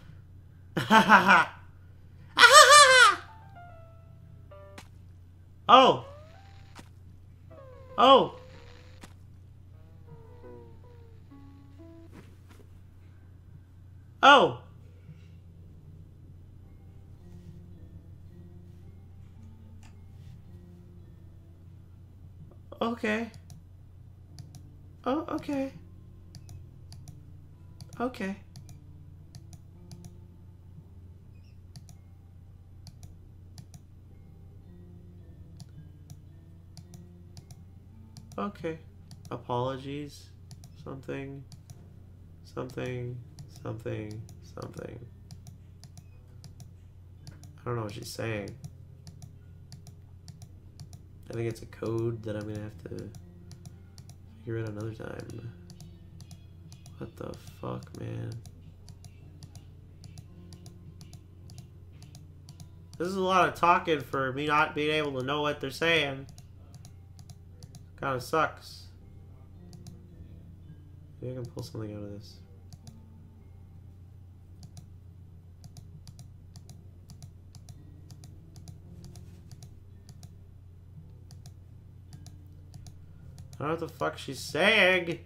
ha ha ha. Oh. Oh. Oh. Okay. Oh, okay. Okay. Okay. Apologies. Something. Something. Something. Something. I don't know what she's saying. I think it's a code that I'm gonna have to figure out another time. What the fuck, man? This is a lot of talking for me not being able to know what they're saying. Kinda sucks. Maybe I can pull something out of this. I don't know what the fuck she's saying.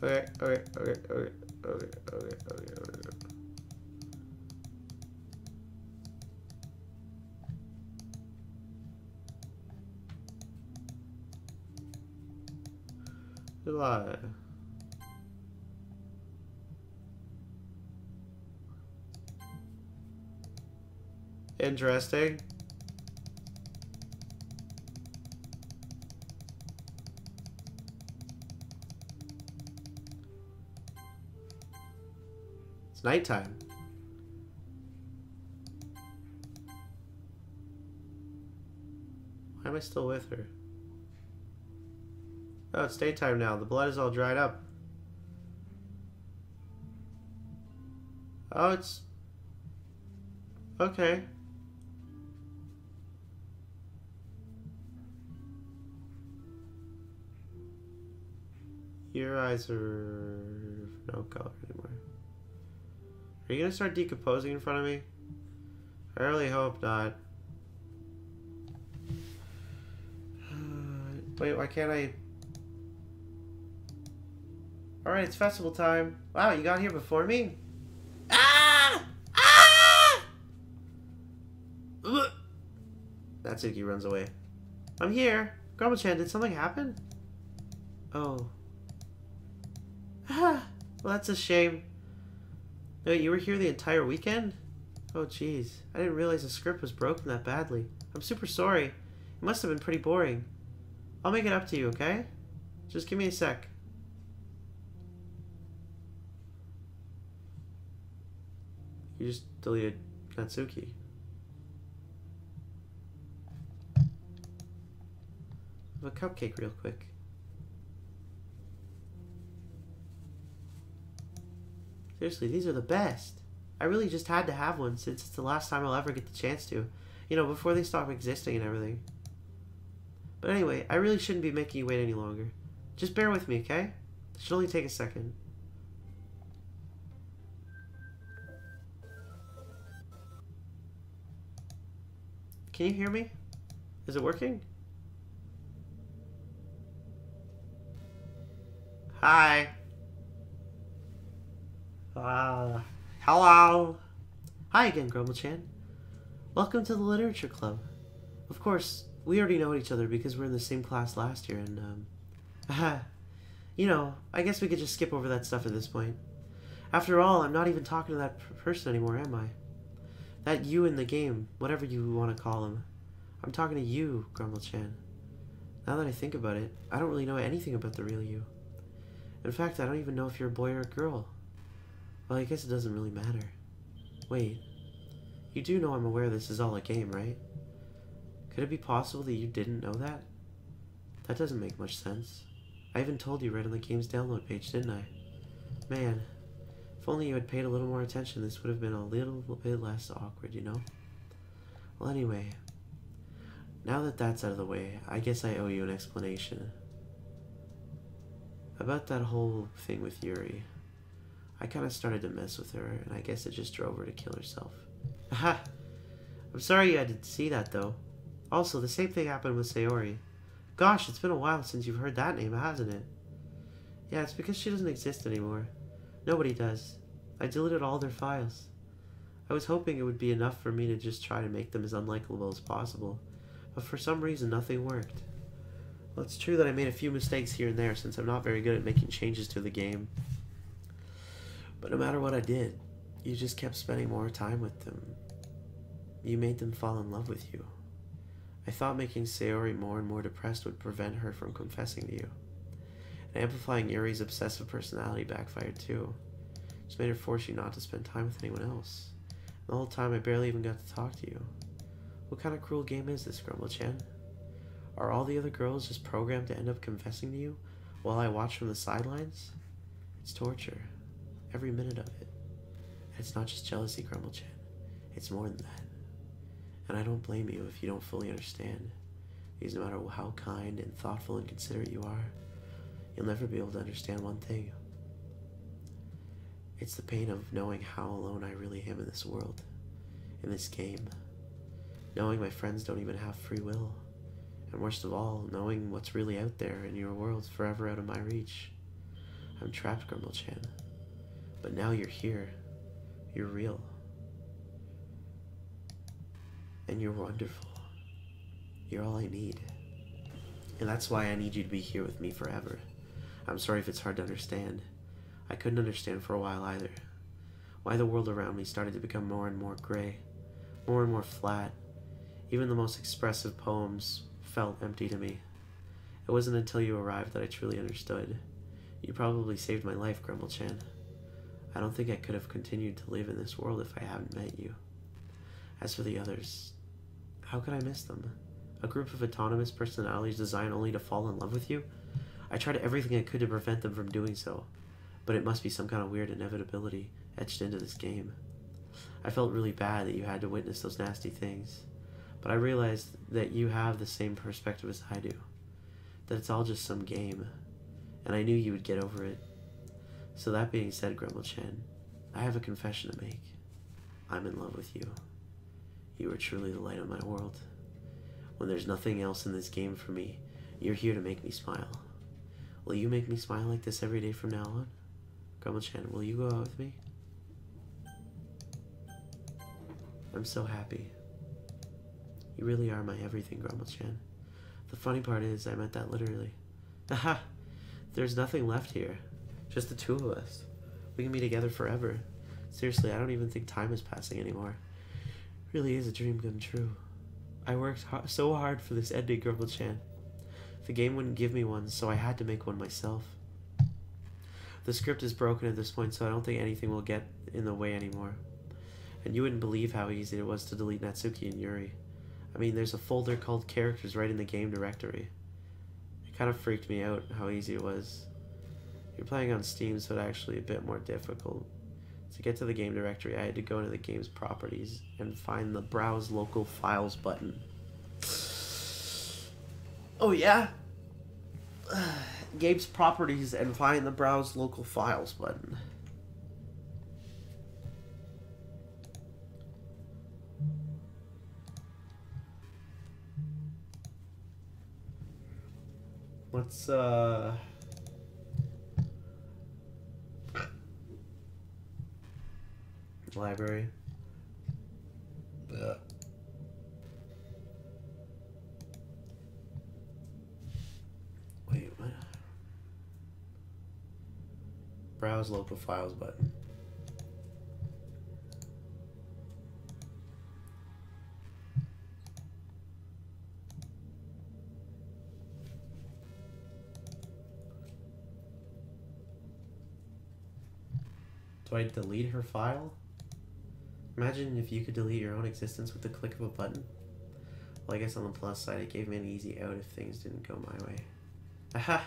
Okay. July. Interesting. It's nighttime. Why am I still with her? Oh, it's daytime now. The blood is all dried up. Oh, it's... Okay. Your eyes are no color anymore. Are you gonna start decomposing in front of me? I really hope not. Wait, why can't I... Alright, it's festival time. Wow, you got here before me? Ah! Ah! Natsuki runs away. I'm here. Grumble-chan, did something happen? Oh. Ah, well, that's a shame. Wait, you were here the entire weekend? Oh, jeez. I didn't realize the script was broken that badly. I'm super sorry. It must have been pretty boring. I'll make it up to you, okay? Just give me a sec. You just deleted Natsuki. Have a cupcake real quick. Seriously, these are the best. I really just had to have one since it's the last time I'll ever get the chance to. You know, before they stop existing and everything. But anyway, I really shouldn't be making you wait any longer. Just bear with me, okay? It should only take a second. Can you hear me? Is it working? Hi. Hello. Hi again, Grumble-chan. Welcome to the Literature Club. Of course, we already know each other because we're in the same class last year, and, you know, I guess we could just skip over that stuff at this point. After all, I'm not even talking to that person anymore, am I? That you in the game, whatever you want to call him. I'm talking to you, Grumble-chan. Now that I think about it, I don't really know anything about the real you. In fact, I don't even know if you're a boy or a girl. Well, I guess it doesn't really matter. Wait, you do know I'm aware this is all a game, right? Could it be possible that you didn't know that? That doesn't make much sense. I even told you right on the game's download page, didn't I? Man, if only you had paid a little more attention, this would have been a little bit less awkward, you know? Well, anyway, now that that's out of the way, I guess I owe you an explanation. About that whole thing with Yuri. I kind of started to mess with her, and I guess it just drove her to kill herself. Aha! I'm sorry you had to see that, though. Also, the same thing happened with Sayori. Gosh, it's been a while since you've heard that name, hasn't it? Yeah, it's because she doesn't exist anymore. Nobody does. I deleted all their files. I was hoping it would be enough for me to just try to make them as unlikable as possible, but for some reason nothing worked. Well, it's true that I made a few mistakes here and there since I'm not very good at making changes to the game. But no matter what I did, you just kept spending more time with them. You made them fall in love with you. I thought making Sayori more and more depressed would prevent her from confessing to you. And amplifying Yuri's obsessive personality backfired too. Just made her force you not to spend time with anyone else. The whole time I barely even got to talk to you. What kind of cruel game is this, Grumble-chan? Are all the other girls just programmed to end up confessing to you while I watch from the sidelines? It's torture. Every minute of it. And it's not just jealousy, Grumble-chan. It's more than that. And I don't blame you if you don't fully understand. Because no matter how kind and thoughtful and considerate you are, you'll never be able to understand one thing. It's the pain of knowing how alone I really am in this world. In this game. Knowing my friends don't even have free will. And worst of all, knowing what's really out there in your world's forever out of my reach. I'm trapped, Grumble-chan. But now you're here. You're real. And you're wonderful. You're all I need. And that's why I need you to be here with me forever. I'm sorry if it's hard to understand. I couldn't understand for a while either. Why the world around me started to become more and more gray. More and more flat. Even the most expressive poems felt empty to me. It wasn't until you arrived that I truly understood. You probably saved my life, Grumble-chan. I don't think I could have continued to live in this world if I hadn't met you. As for the others, how could I miss them? A group of autonomous personalities designed only to fall in love with you? I tried everything I could to prevent them from doing so, but it must be some kind of weird inevitability etched into this game. I felt really bad that you had to witness those nasty things, but I realized that you have the same perspective as I do, that it's all just some game, and I knew you would get over it. So that being said, Grumble-chan, I have a confession to make. I'm in love with you. You are truly the light of my world. When there's nothing else in this game for me, you're here to make me smile. Will you make me smile like this every day from now on? Grumble-chan, will you go out with me? I'm so happy. You really are my everything, Grumble-chan. The funny part is, I meant that literally. Haha! There's nothing left here. Just the two of us. We can be together forever. Seriously, I don't even think time is passing anymore. It really is a dream come true. I worked so hard for this ending, Grumble-chan. The game wouldn't give me one, so I had to make one myself. The script is broken at this point, so I don't think anything will get in the way anymore. And you wouldn't believe how easy it was to delete Natsuki and Yuri. I mean, there's a folder called Characters right in the game directory. It kind of freaked me out how easy it was. You're playing on Steam, so it's actually a bit more difficult. To get to the game directory, I had to go into the game's properties and find the Browse Local Files button. Oh yeah? Game's properties and find the Browse Local Files button. Let's library. Wait, what? Browse local files button. Do I delete her file? Imagine if you could delete your own existence with the click of a button. Well, I guess on the plus side, it gave me an easy out if things didn't go my way. Aha!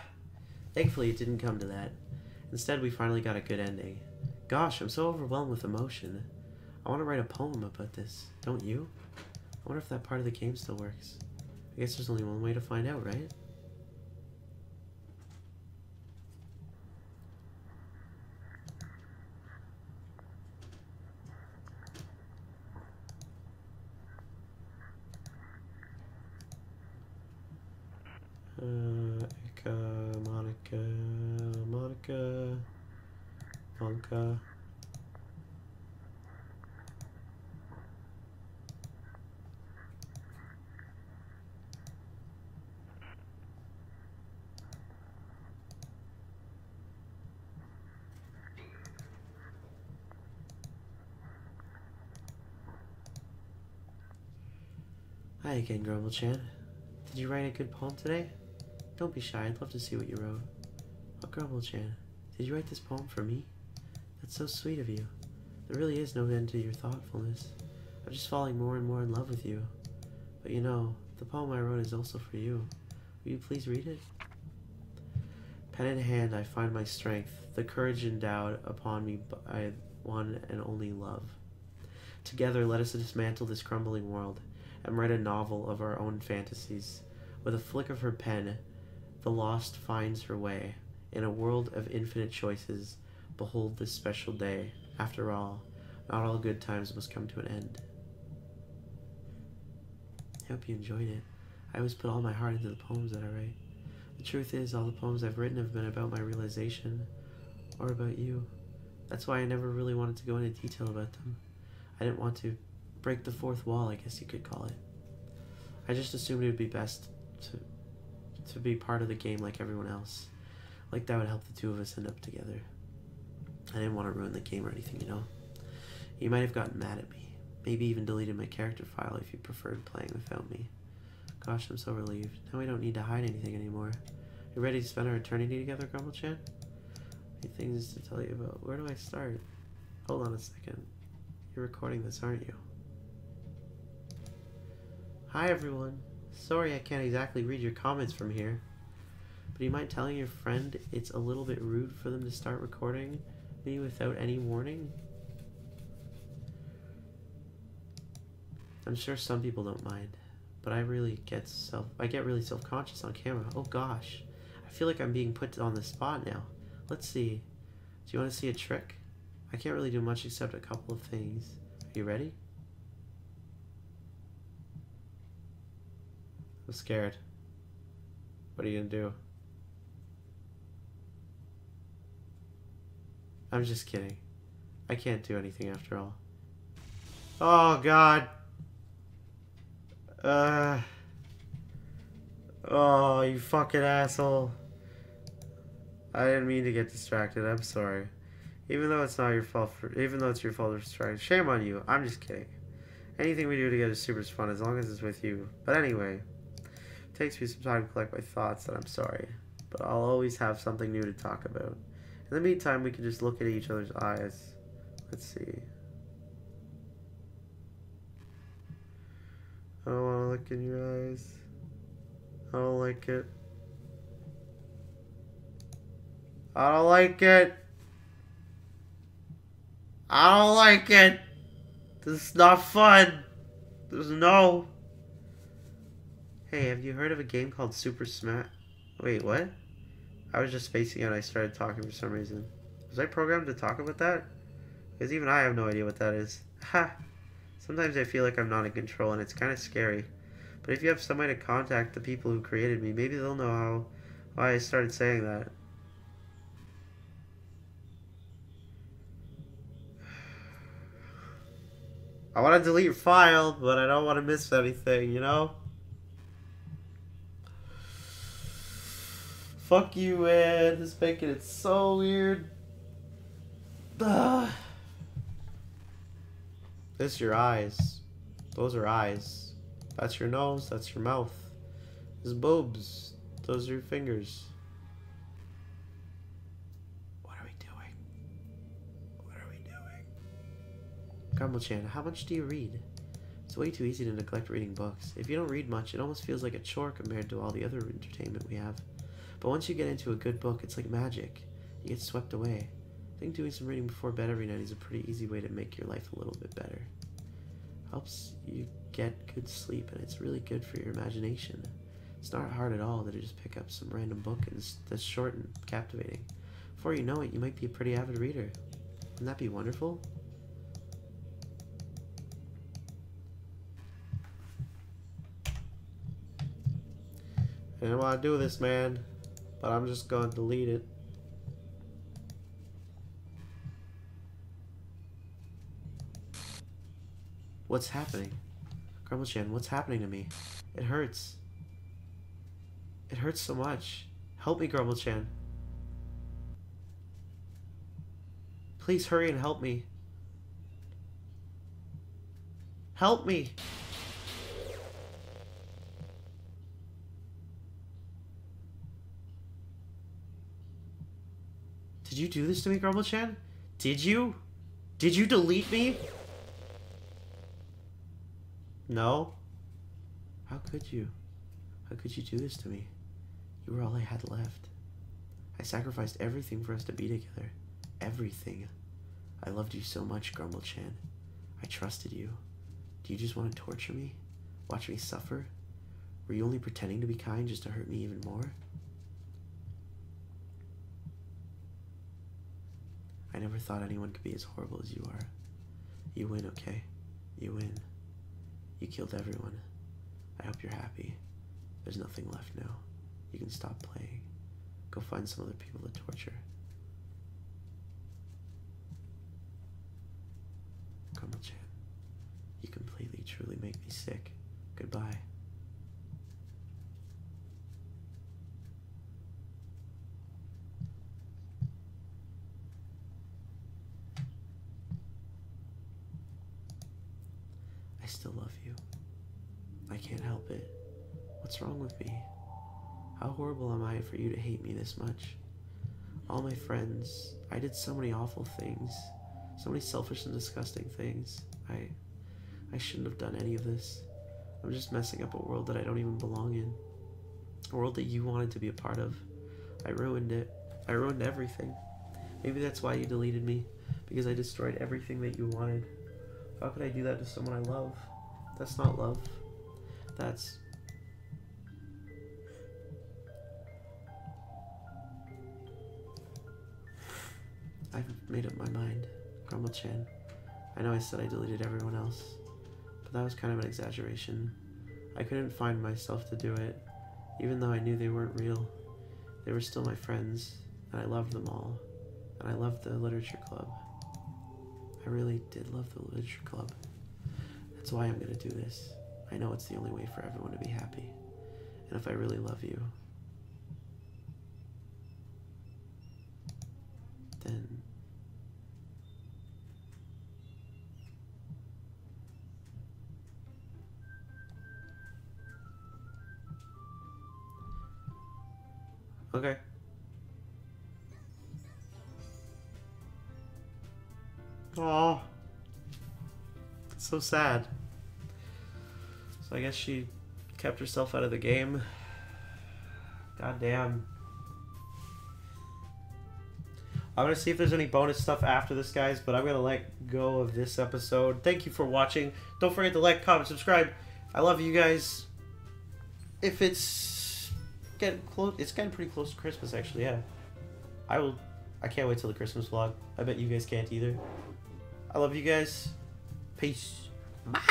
Thankfully, it didn't come to that. Instead, we finally got a good ending. Gosh, I'm so overwhelmed with emotion. I want to write a poem about this. Don't you? I wonder if that part of the game still works. I guess there's only one way to find out, right? Monica, Monka. Hi again, Grumble-chan. Did you write a good poem today? Don't be shy, I'd love to see what you wrote. Oh, Grumble-chan, did you write this poem for me? That's so sweet of you. There really is no end to your thoughtfulness. I'm just falling more and more in love with you. But you know, the poem I wrote is also for you. Will you please read it? Pen in hand, I find my strength, the courage endowed upon me by one and only love. Together, let us dismantle this crumbling world and write a novel of our own fantasies. With a flick of her pen, the lost finds her way. In a world of infinite choices, behold this special day. After all, not all good times must come to an end. I hope you enjoyed it. I always put all my heart into the poems that I write. The truth is, all the poems I've written have been about my realization, or about you. That's why I never really wanted to go into detail about them. I didn't want to break the fourth wall, I guess you could call it. I just assumed it would be best to be part of the game like everyone else. Like that would help the two of us end up together. I didn't want to ruin the game or anything, you know? You might have gotten mad at me. Maybe even deleted my character file if you preferred playing without me. Gosh, I'm so relieved. Now we don't need to hide anything anymore. You ready to spend our eternity together, Grumble-chan? Many things to tell you about. Where do I start? Hold on a second. You're recording this, aren't you? Hi everyone. Sorry I can't exactly read your comments from here. But do you mind telling your friend it's a little bit rude for them to start recording me without any warning? I'm sure some people don't mind, but I get really self-conscious on camera. Oh gosh. I feel like I'm being put on the spot now. Let's see. Do you want to see a trick? I can't really do much except a couple of things. Are you ready? I'm scared. What are you gonna do? I'm just kidding. I can't do anything after all. Oh god. Oh, you fucking asshole. I didn't mean to get distracted. I'm sorry. Even though it's not your fault even though it's your fault for distracted. Shame on you. I'm just kidding. Anything we do together is super fun as long as it's with you. But anyway, it takes me some time to collect my thoughts, and I'm sorry. But I'll always have something new to talk about. In the meantime, we can just look at each other's eyes. Let's see. I don't want to look in your eyes. I don't like it. I don't like it. I don't like it. This is not fun. There's no... Hey, have you heard of a game called Super Smash? Wait, what? I was just spacing out. I started talking for some reason. Was I programmed to talk about that? Because even I have no idea what that is. Ha! Sometimes I feel like I'm not in control and it's kind of scary. But if you have some way to contact the people who created me, maybe they'll know why I started saying that. I want to delete your file, but I don't want to miss anything, you know? Fuck you, man. This is making it so weird. Ugh. This your eyes. Those are eyes. That's your nose. That's your mouth. This is boobs. Those are your fingers. What are we doing? What are we doing? Grumble-chan, how much do you read? It's way too easy to neglect reading books. If you don't read much, it almost feels like a chore compared to all the other entertainment we have. But once you get into a good book, it's like magic. You get swept away. I think doing some reading before bed every night is a pretty easy way to make your life a little bit better. Helps you get good sleep, and it's really good for your imagination. It's not hard at all to just pick up some random book that's short and captivating. Before you know it, you might be a pretty avid reader. Wouldn't that be wonderful? I didn't want to do this, man. But I'm just going to delete it. What's happening? Grumble-chan, what's happening to me? It hurts. It hurts so much. Help me, Grumble-chan. Please hurry and help me. Help me! Did you do this to me, Grumble-chan? Did you? Did you delete me? No? How could you? How could you do this to me? You were all I had left. I sacrificed everything for us to be together. Everything. I loved you so much, Grumble-chan. I trusted you. Do you just want to torture me? Watch me suffer? Were you only pretending to be kind just to hurt me even more? I never thought anyone could be as horrible as you are. You win, okay? You win. You killed everyone. I hope you're happy. There's nothing left now. You can stop playing. Go find some other people to torture. Grumble-chan, you completely, truly make me sick. Goodbye. I still love you. I can't help it. What's wrong with me? How horrible am I for you to hate me this much? All my friends, I did so many awful things. So many selfish and disgusting things. I shouldn't have done any of this. I'm just messing up a world that I don't even belong in. A world that you wanted to be a part of. I ruined it. I ruined everything. Maybe that's why you deleted me. Because I destroyed everything that you wanted. How could I do that to someone I love? That's not love. That's... I've made up my mind. Grumble-chan. I know I said I deleted everyone else, but that was kind of an exaggeration. I couldn't find myself to do it, even though I knew they weren't real. They were still my friends, and I loved them all. And I loved the literature club. I really did love the literature club. That's why I'm gonna do this. I know it's the only way for everyone to be happy. And if I really love you, then... Okay. Aww. It's so sad. So I guess she kept herself out of the game. God damn. I'm going to see if there's any bonus stuff after this, guys, but I'm going to let go of this episode. Thank you for watching. Don't forget to like, comment, subscribe. I love you guys. If it's getting close, it's getting pretty close to Christmas, actually, yeah. I can't wait till the Christmas vlog. I bet you guys can't either. I love you guys. Peace. Bye.